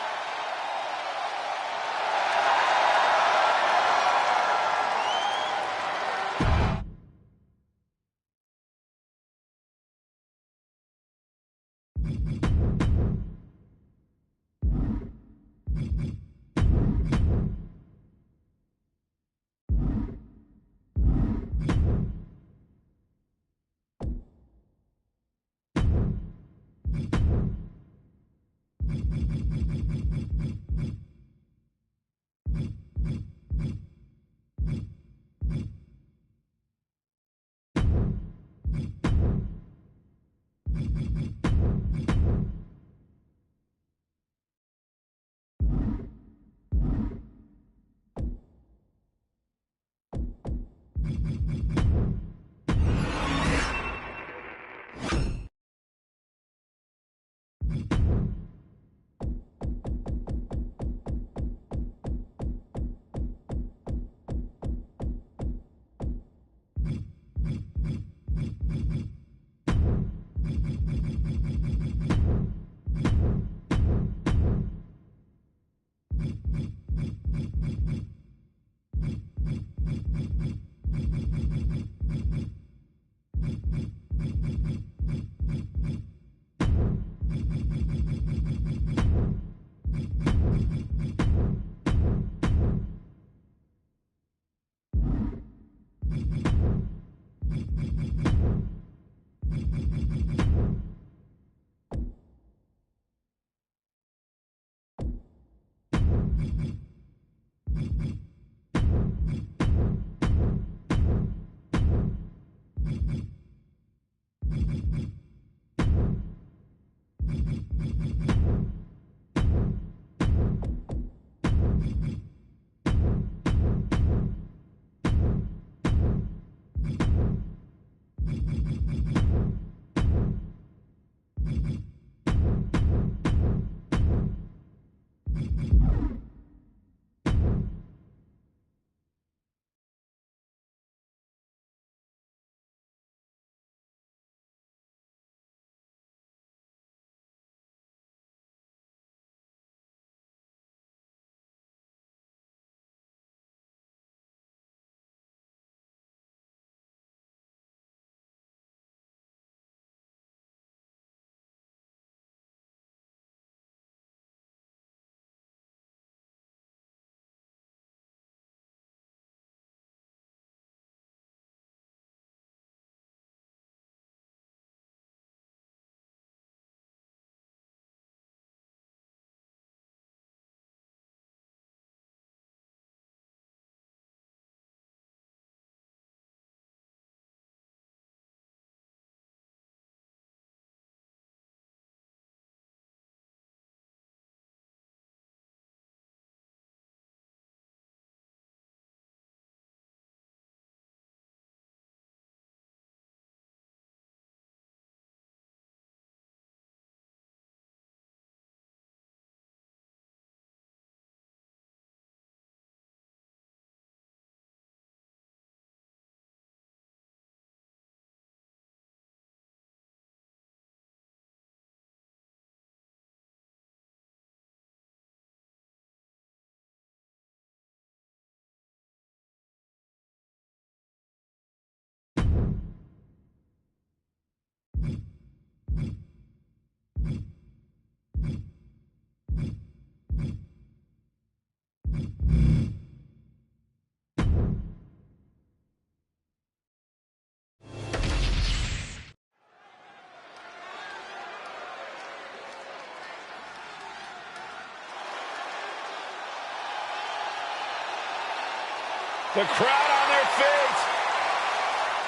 The crowd on their feet.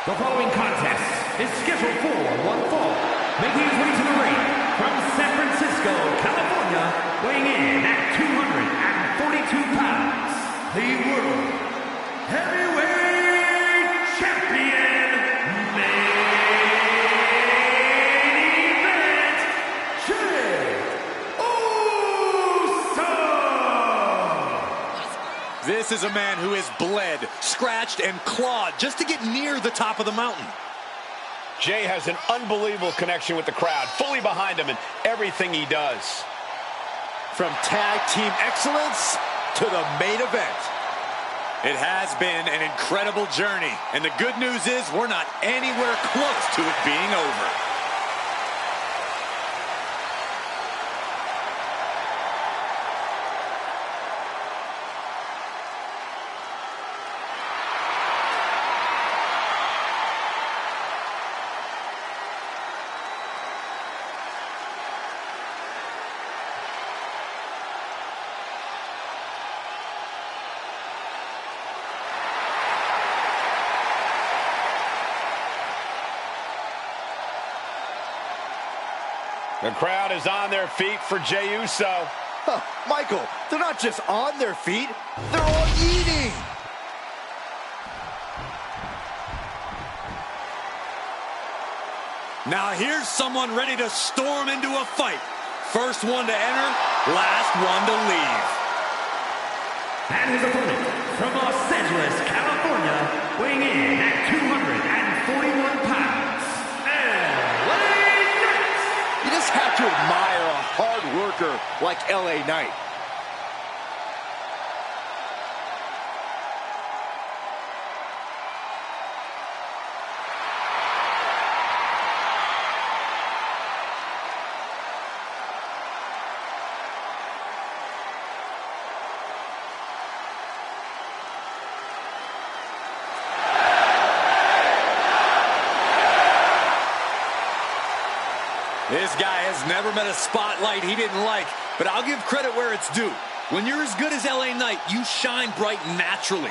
The following contest is scheduled for one fall. Making his way to the ring from San Francisco, California, weighing in at 242 pounds, the World Heavyweight Champion, main event, Jey Uso! This is a man who has bled, scratched, and clawed just to get near the top of the mountain. Jey has an unbelievable connection with the crowd, fully behind him in everything he does. From tag team excellence to the main event. It has been an incredible journey, and the good news is we're not anywhere close to it being over. The crowd is on their feet for Jey Uso. Huh, Michael, they're not just on their feet, they're all eating. Now here's someone ready to storm into a fight. First one to enter, last one to leave. And his opponent from Los Angeles, California, weighing in at 241 pounds, You just have to admire a hard worker like LA Knight. This guy has never met a spotlight he didn't like, but I'll give credit where it's due. When you're as good as LA Knight, you shine bright naturally.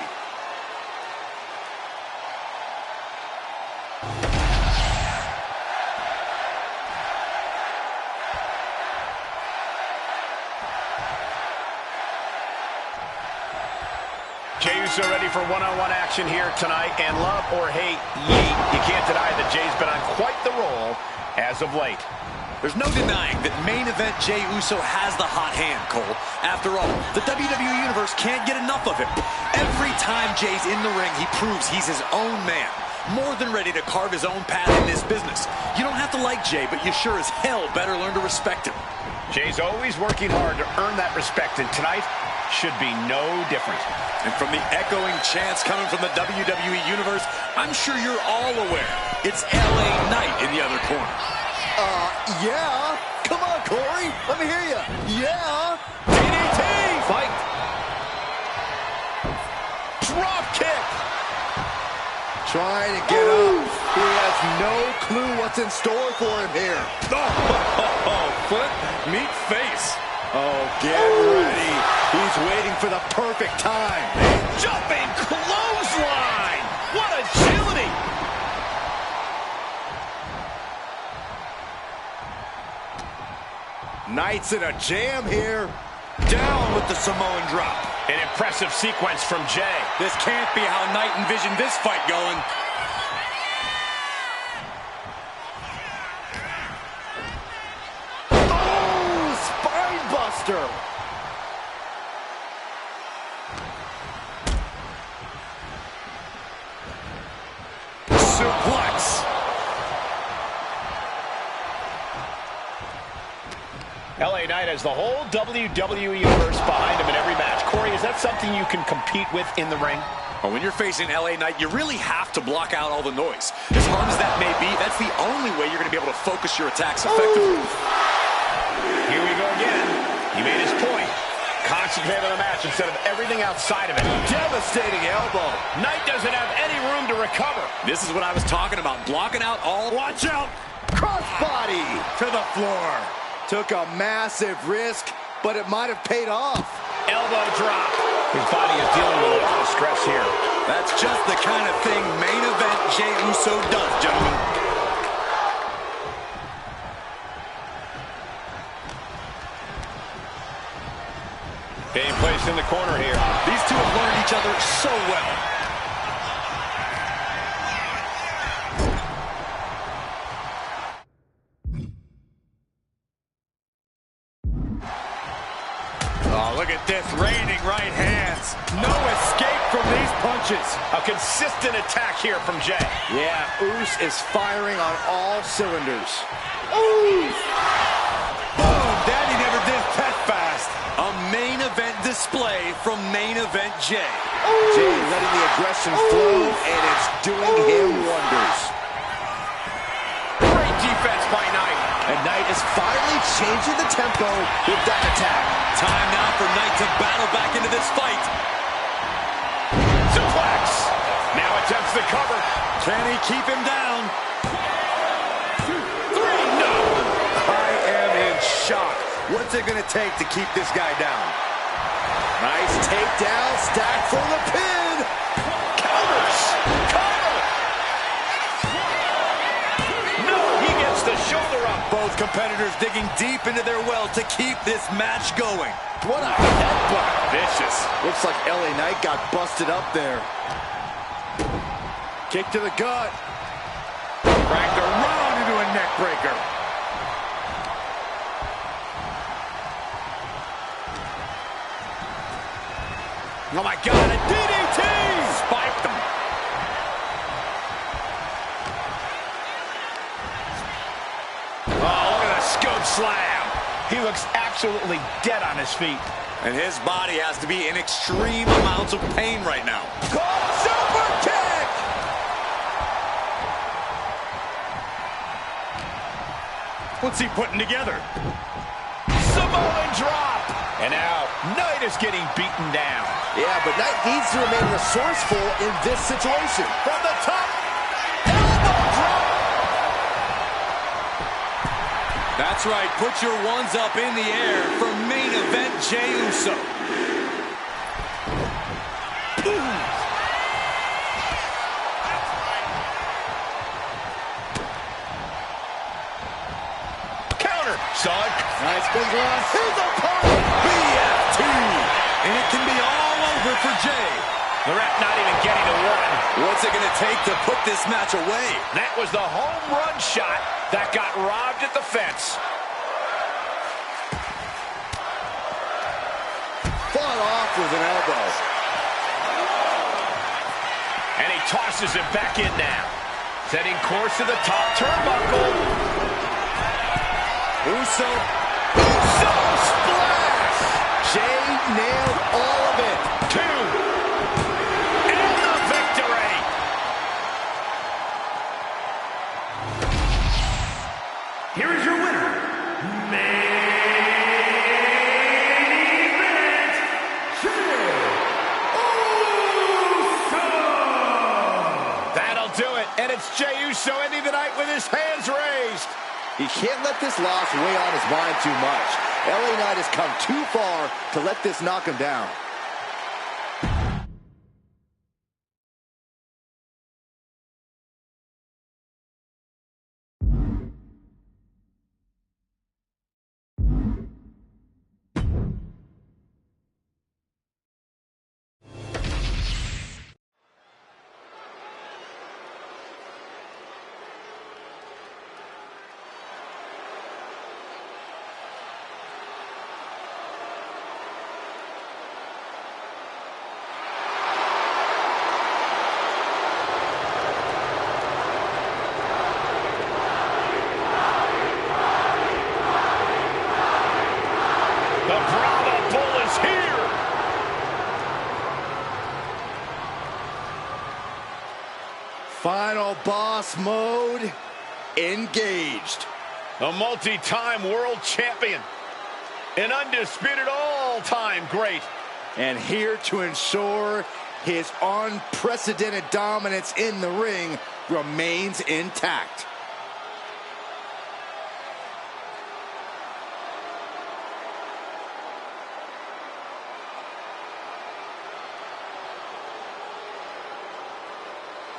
Jey Uso ready for one-on-one action here tonight, and love or hate, yeet, you can't deny that Jey's been on quite the roll as of late. There's no denying that main event Jey Uso has the hot hand, Cole. After all, the WWE Universe can't get enough of him. Every time Jey's in the ring, he proves he's his own man. More than ready to carve his own path in this business. You don't have to like Jey, but you sure as hell better learn to respect him. Jey's always working hard to earn that respect, and tonight should be no different. And from the echoing chants coming from the WWE Universe, I'm sure you're all aware it's LA Knight in the other corner. Yeah. Come on, Corey. Let me hear you. Yeah. DDT! Fight! Drop kick! Trying to get up. He has no clue what's in store for him here. Foot, meet face. Oh, get ready. He's waiting for the perfect time. Jumping clothesline! What agility! Knight's in a jam here. Down with the Samoan drop. An impressive sequence from Jey. This can't be how Knight envisioned this fight going. Oh, spine buster. Suplex. LA Knight has the whole WWE Universe behind him in every match. Corey, is that something you can compete with in the ring? Well, when you're facing LA Knight, you really have to block out all the noise. As hard as that may be, that's the only way you're going to be able to focus your attacks effectively. Here we go again. He made his point. Concentrate on the match instead of everything outside of it. Devastating elbow. Knight doesn't have any room to recover. This is what I was talking about, blocking out all... Watch out! Crossbody to the floor. Took a massive risk, but it might have paid off. Elbow drop. His body is dealing with a lot of stress here. That's just the kind of thing main event Jey Uso does, gentlemen. Being placed in the corner here. These two have learned each other so well. Oh, look at this, raining right hands. No escape from these punches. A consistent attack here from Jey. Yeah, Uso is firing on all cylinders. Ooh! Boom, Daddy never did that fast. A main event display from main event Jey. Jey letting the aggression flow, and it's doing him wonders. Great defense by Knight. And Knight is finally changing the tempo with that attack. Time now for Knight to battle back into this fight. Suplex. Now attempts the cover. Can he keep him down? 3, no. I am in shock. What's it going to take to keep this guy down? Nice takedown, stack for the pin. Counters. Cover. No, he gets the shoulder up. Both competitors digging deep into their well to keep this match going. What a headbutt. Vicious. Looks like LA Knight got busted up there. Kick to the gut. Cracked around into a neck breaker. Oh my God, a DDT! Spiked him. Oh, look at the scoop slam. He looks absolutely dead on his feet. And his body has to be in extreme amounts of pain right now. Super kick! What's he putting together? Samoan drop! And now, Knight is getting beaten down. Yeah, but Knight needs to remain resourceful in this situation. From the top, elbow drop! That's right, put your ones up in the air for main event Jey Uso. Counter, son. Nice spins around his opponent. BFT. And it can be all over for Jey. The ref not even getting to one. What's it going to take to put this match away? That was the home run shot that got robbed at the fence. Fought off with an elbow. And he tosses it back in now. Setting course to the top turnbuckle. Uso. Uso splash! Jey nailed all of it. 2. And the victory! Here is your winner, main event, Jey Uso! That'll do it. And it's Jey Uso ending the night with his hands raised. He can't let this loss weigh on his mind too much. LA Knight has come too far to let this knock him down. Final boss mode engaged. A multi-time world champion. An undisputed all-time great. And here to ensure his unprecedented dominance in the ring remains intact.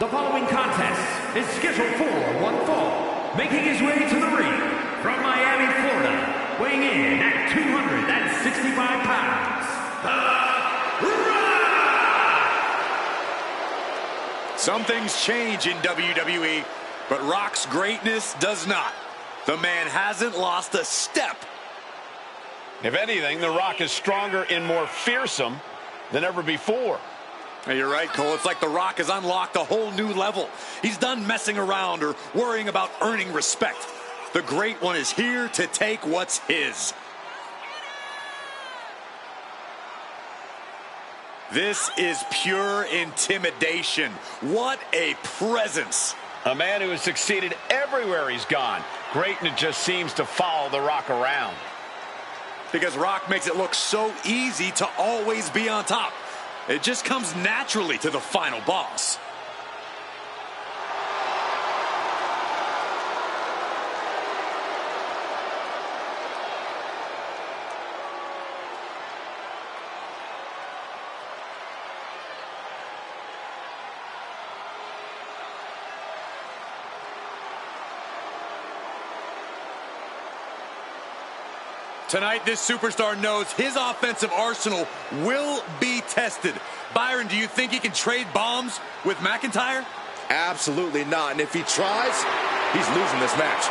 The following contest is scheduled for one fall, making his way to the ring from Miami, Florida, weighing in at 265 pounds, The Rock! Some things change in WWE, but Rock's greatness does not. The man hasn't lost a step. If anything, The Rock is stronger and more fearsome than ever before. Hey, you're right, Cole. It's like The Rock has unlocked a whole new level. He's done messing around or worrying about earning respect. The Great One is here to take what's his. This is pure intimidation. What a presence. A man who has succeeded everywhere he's gone. Greatness just seems to follow The Rock around. Because Rock makes it look so easy to always be on top. It just comes naturally to the final boss. Tonight, this superstar knows his offensive arsenal will be tested. Byron, do you think he can trade bombs with McIntyre? Absolutely not. And if he tries, he's losing this match.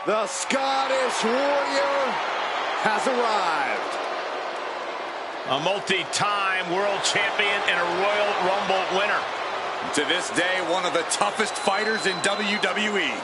The Scottish Warrior has arrived. A multi-time world champion and a Royal Rumble winner. To this day, one of the toughest fighters in WWE.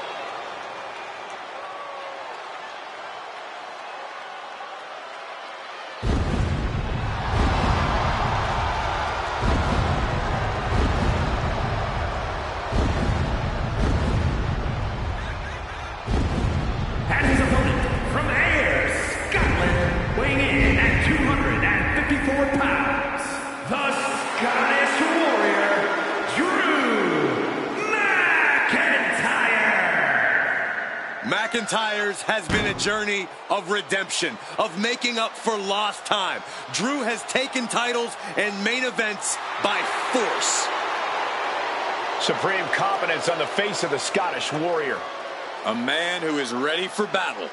McIntyre's has been a journey of redemption, of making up for lost time. Drew has taken titles and main events by force. Supreme confidence on the face of the Scottish Warrior. A man who is ready for battle.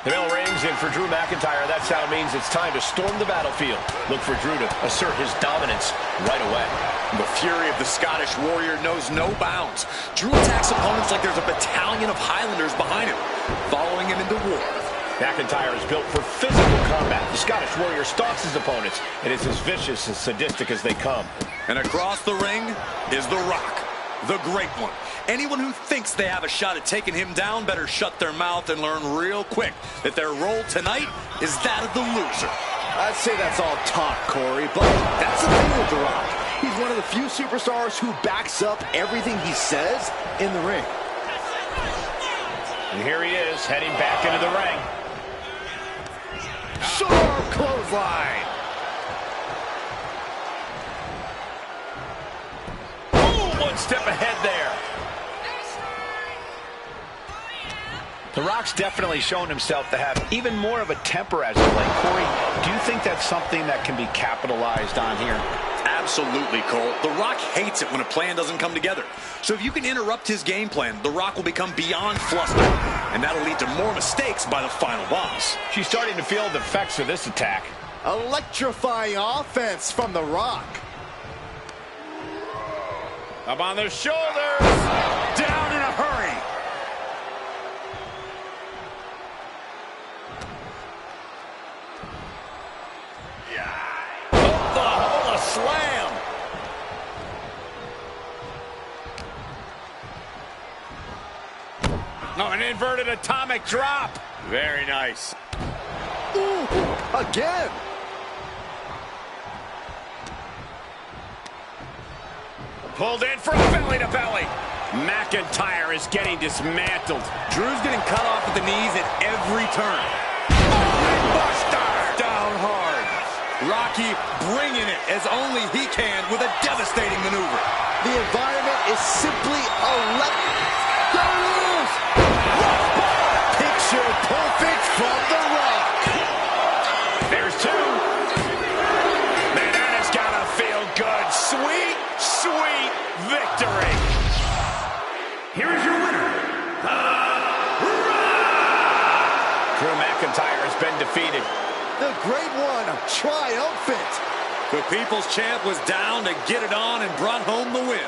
The bell rings, and for Drew McIntyre, that sound means it's time to storm the battlefield. Look for Drew to assert his dominance right away. The fury of the Scottish Warrior knows no bounds. Drew attacks opponents like there's a battalion of Highlanders behind him, following him into war. McIntyre is built for physical combat. The Scottish Warrior stalks his opponents, and is as vicious and sadistic as they come. And across the ring is The Rock, the Great One. Anyone who thinks they have a shot at taking him down better shut their mouth and learn real quick that their role tonight is that of the loser. I'd say that's all talk, Corey, but that's the thing with The Rock. He's one of the few superstars who backs up everything he says in the ring. And here he is, heading back into the ring. Sharp clothesline. Oh, one step ahead there. The Rock's definitely shown himself to have even more of a temper as of late. Corey, do you think that's something that can be capitalized on here? Absolutely, Cole. The Rock hates it when a plan doesn't come together. So if you can interrupt his game plan, The Rock will become beyond flustered. And that'll lead to more mistakes by the final boss. She's starting to feel the effects of this attack. Electrifying offense from The Rock. Up on their shoulders. Down in a hurry. Oklahoma slam. No, an inverted atomic drop. Very nice. Ooh, again. Pulled in for a belly-to-belly. McIntyre is getting dismantled. Drew's getting cut off at the knees at every turn. Buster! Down hard. Rocky bringing it as only he can with a devastating maneuver. The environment is simply electric. There it is! Picture perfect from The Rock. There's two. Man, that has got to feel good. Sweet, sweet victory. Here is your winner, Drew McIntyre has been defeated. The Great One, triumphant. The People's Champ was down to get it on and brought home the win.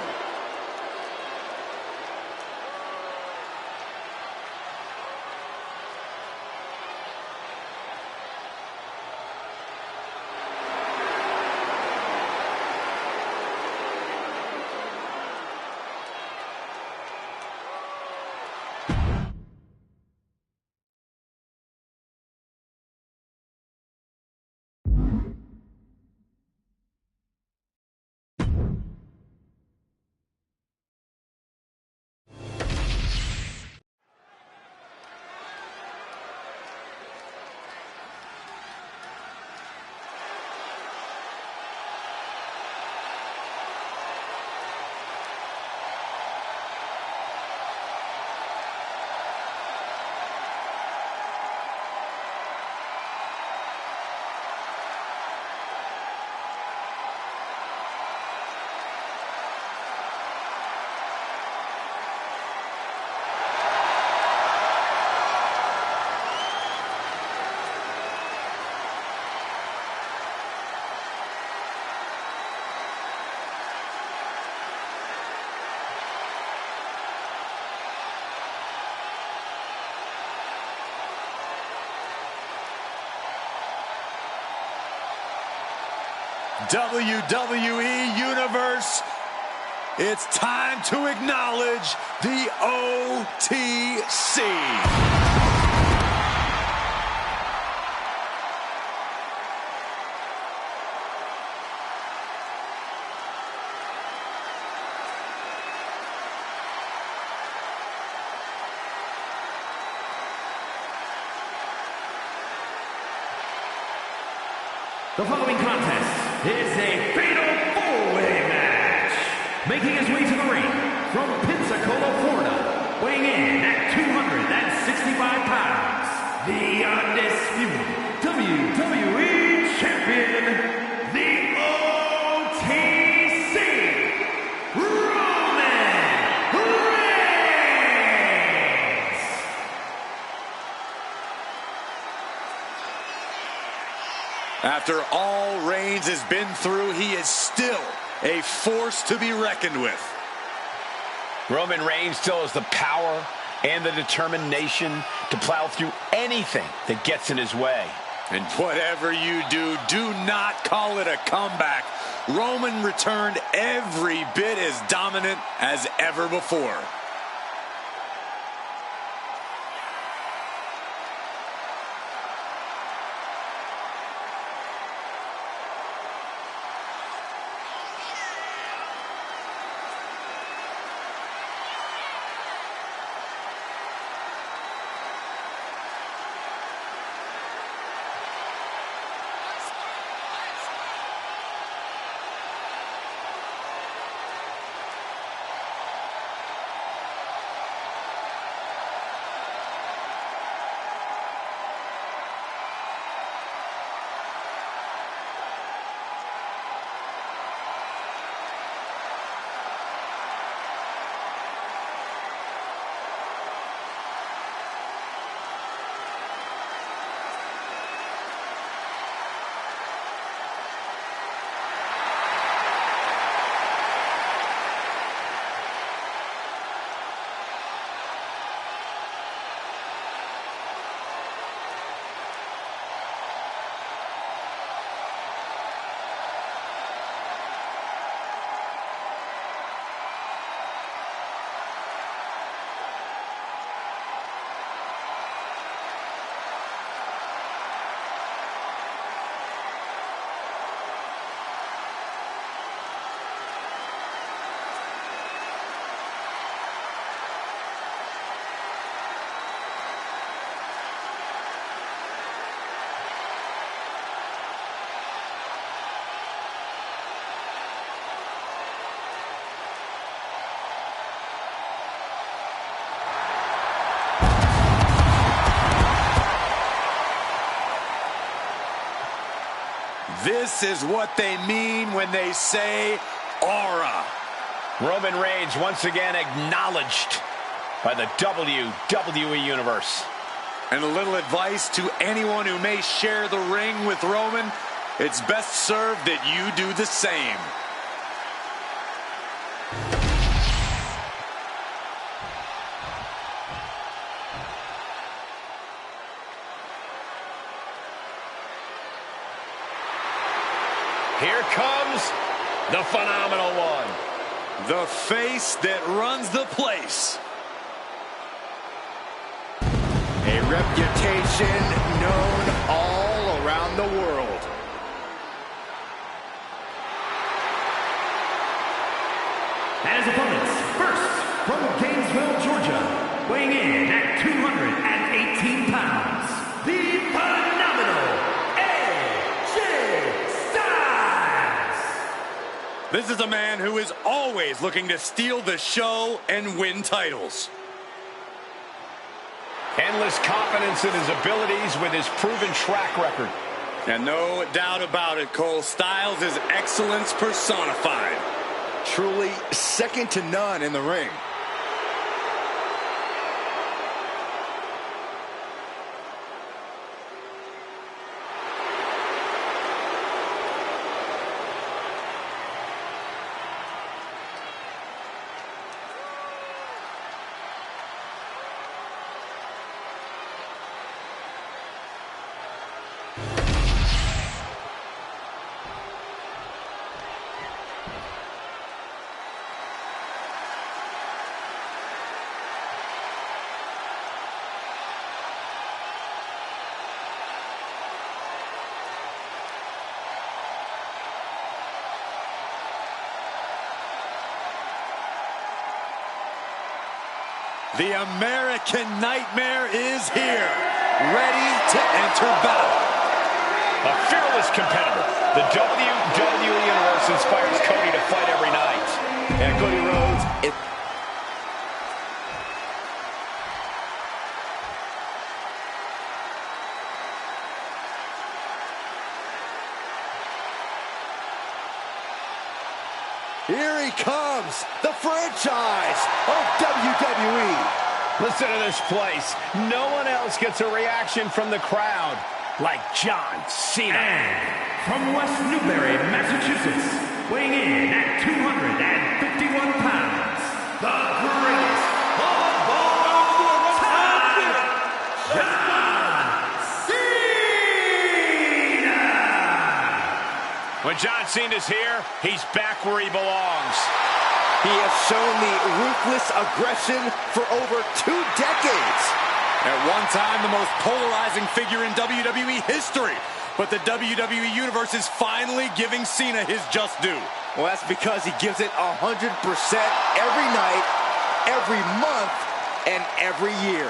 WWE Universe, it's time to acknowledge the OTC. The following contest is a fatal four-way match. Making his way to the ring from Pensacola, Florida, weighing in at 265 pounds, the undisputed WWE Champion, the OTC, Roman Reigns. After all Reigns has been through, he is still a force to be reckoned with. Roman Reigns still has the power and the determination to plow through anything that gets in his way. And whatever you do, do not call it a comeback. Roman returned every bit as dominant as ever before. This is what they mean when they say aura. Roman Reigns once again acknowledged by the WWE Universe. And a little advice to anyone who may share the ring with Roman, it's best served that you do the same. Here comes the phenomenal one. The face that runs the place. A reputation known all around the world. And his opponents, first, from Gainesville, Georgia, weighing in at 218 pounds, the phenomenal AJ Styles! This is a man who is always looking to steal the show and win titles. Endless confidence in his abilities with his proven track record. And no doubt about it, Cole, Styles is excellence personified. Truly second to none in the ring. The American Nightmare is here, ready to enter battle. A fearless competitor. The WWE Universe inspires Cody to fight every night. And Cody Rhodes, here he comes, the franchise of WWE. Listen to this place. No one else gets a reaction from the crowd like John Cena. And from West Newbury, Massachusetts, weighing in at 251 pounds, the greatest of all time, John Cena! When John Cena's here, he's back where he belongs. He has shown the ruthless aggression for over 2 decades. At one time, the most polarizing figure in WWE history. But the WWE Universe is finally giving Cena his just due. Well, that's because he gives it 100% every night, every month, and every year.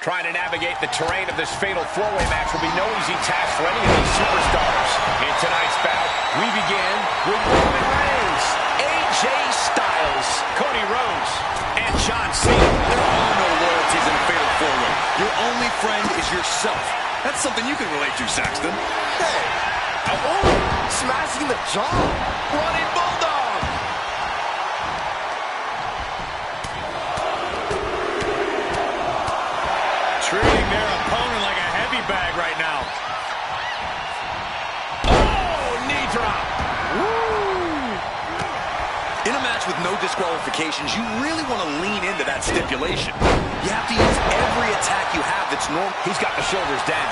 Trying to navigate the terrain of this fatal four-way match will be no easy task for any of these superstars. In tonight's bout, we begin with Roman Reigns, AJ Styles, Cody Rhodes, and John Cena. There are no loyalties in a fatal four-way. Your only friend is yourself. That's something you can relate to, Saxton. Hey, smashing the jaw, running bulldog. Treating their opponent like a heavy bag right now. Oh, knee drop. Woo! In a match with no disqualifications, you really want to lean into that stipulation. You have to use every attack you have that's normal. He's got the shoulders down.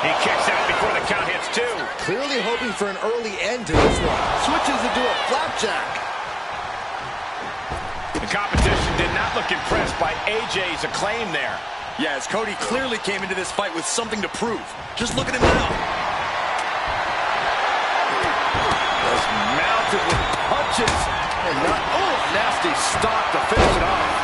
He kicks out before the count hits 2. Clearly hoping for an early end to this one. Switches into a flapjack. The competition did not look impressed by AJ's acclaim there. Yeah, as Cody clearly came into this fight with something to prove. Just look at him now. Just mounted with punches. And not, oh, nasty stop to finish it off.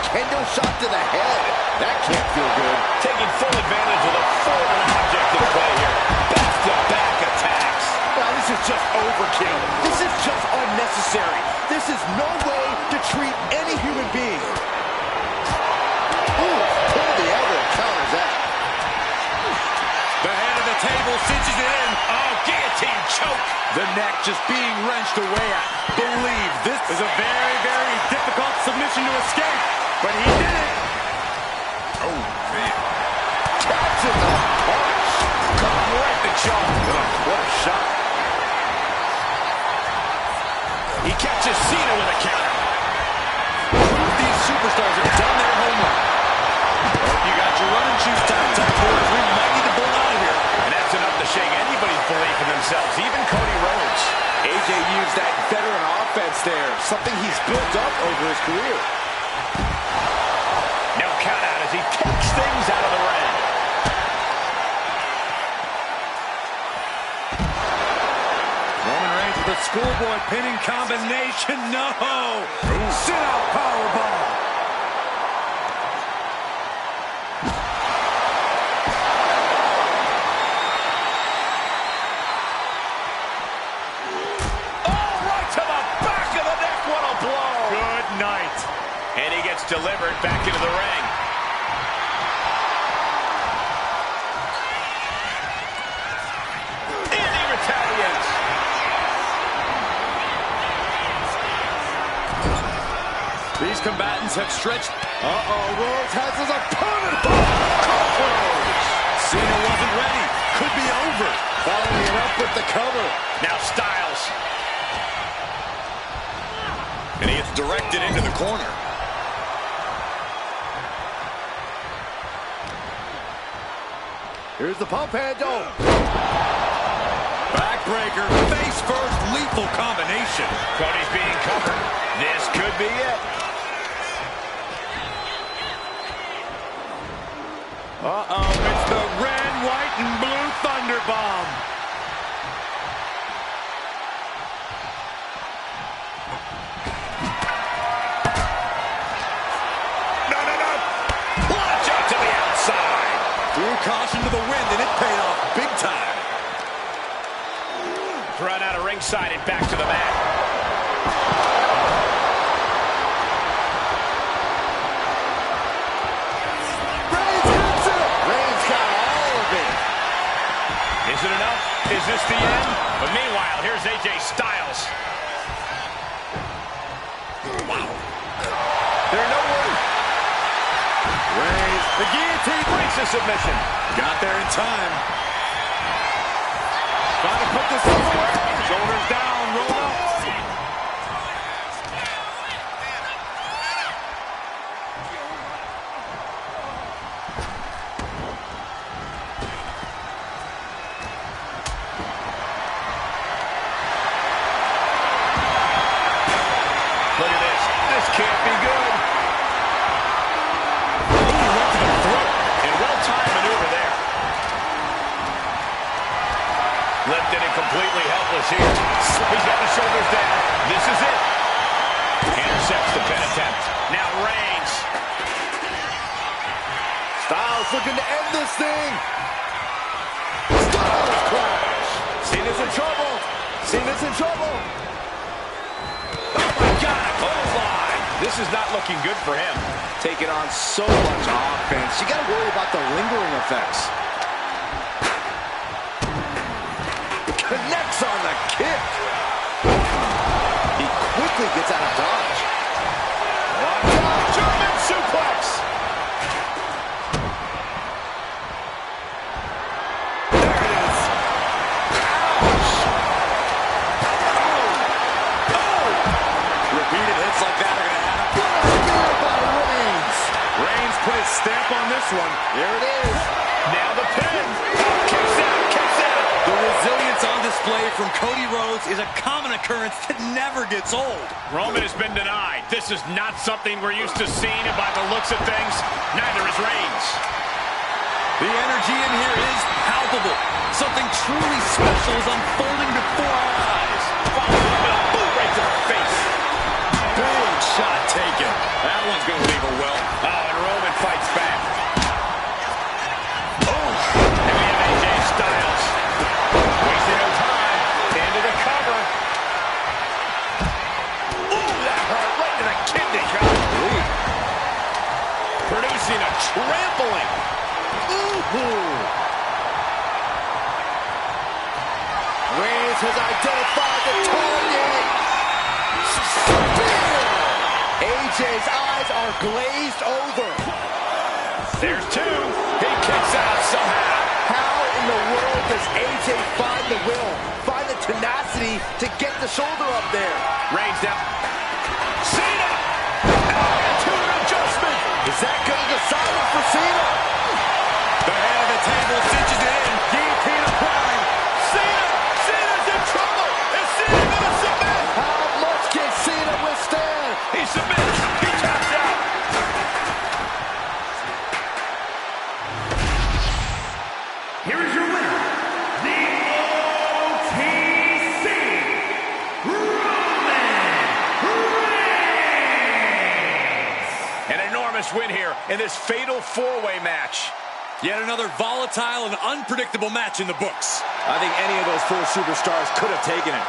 Kendo shot to the head. That can't feel good. Taking full advantage of the foreign object in play here. Back-to-back attacks. Now, this is just overkill. This is just unnecessary. This is no way to treat any human being. Ooh, pull the elbow counters that. The head of the table cinches it in. Oh, guillotine choke. The neck just being wrenched away at. Believe this is a very, very difficult submission to escape. But he did it. Oh, man. Catches a punch. Caught right the jaw. What a shot. He catches Cena with a counter. These superstars have done their homework. Hope you got your running shoes tied tight, boys. We might need to pull out of here. And that's enough to shake anybody's belief in themselves, even Cody Rhodes. AJ used that veteran offense there, something he's built up over his career. No count out as he takes things out of the ring. Roman Reigns with a schoolboy pinning combination. No! Sit out powerbomb. Oh, right to the back of the neck. What a blow. Good night. And he gets delivered back into the ring. And he retaliates. These combatants have stretched. Rhodes has his opponent. Cockroach. Cena wasn't ready. Could be over. Following it up with the cover. Now Styles. And he gets directed into the corner. Here's the pump handle. Backbreaker, face first, lethal combination. Cody's being covered. This could be it. Uh-oh, it's the red, white, and blue Thunder Bomb. No. Launch out to the outside. Threw caution to the wind, and it paid off big time. Thrown out of ringside and back to the mat. Reigns got all of it. Is it enough? Is this the end? But meanwhile, here's AJ Styles. Wow. They're nowhere. Reigns, The guillotine breaks the submission. got there in time. Trying to put this away. Shoulders down, roll up. Look at this. This can't be good. Ooh, right to the throat. And well-timed maneuver there. Lifted and completely helpless here. He's got the shoulders down. This is it. Intercepts the pin attempt. Now Reigns. Styles looking to end this thing. Styles crash. Cena's in trouble. Cena's in trouble. Oh my God, a clothesline. This is not looking good for him. Taking on so much offense. You got to worry about the lingering effects. Connects on the kick. He quickly gets out of dodge. Watch out, German suplex. There it is. Ouch. Repeated hits like that are going to add up. What a spear by Reigns. Reigns put his stamp on this one. There it is. Now the pin. display from Cody Rhodes is a common occurrence that never gets old. Roman has been denied. This is not something we're used to seeing, and by the looks of things, neither is Reigns. The energy in here is palpable. Something truly special is unfolding before our eyes. Followed up with a boot right to the face. Boom, shot taken. That one's going to leave her well. Oh, and Roman fights back. Oh, and we have AJ Styles. Wasting no time. Into the cover. Ooh, that hurt right to the kidney. Golly. Producing a trampling. Ooh. Reigns has identified the target. Spear! AJ's eyes are glazed over. There's two. He kicks out somehow. How in the world does AJ find the will, find the tenacity to get the shoulder up there? Reigns down. Cena! To an adjustment. Is that going to decide it for Cena? The head of the table cinches it in. Guillotine applied. Cena! Cena's in trouble! Is Cena gonna submit? How much can Cena withstand? He submits. He taps out. Here is your winner, the OTC, Roman Reigns. An enormous win here in this fatal four-way match. Yet another volatile and unpredictable match in the books. I think any of those four superstars could have taken it.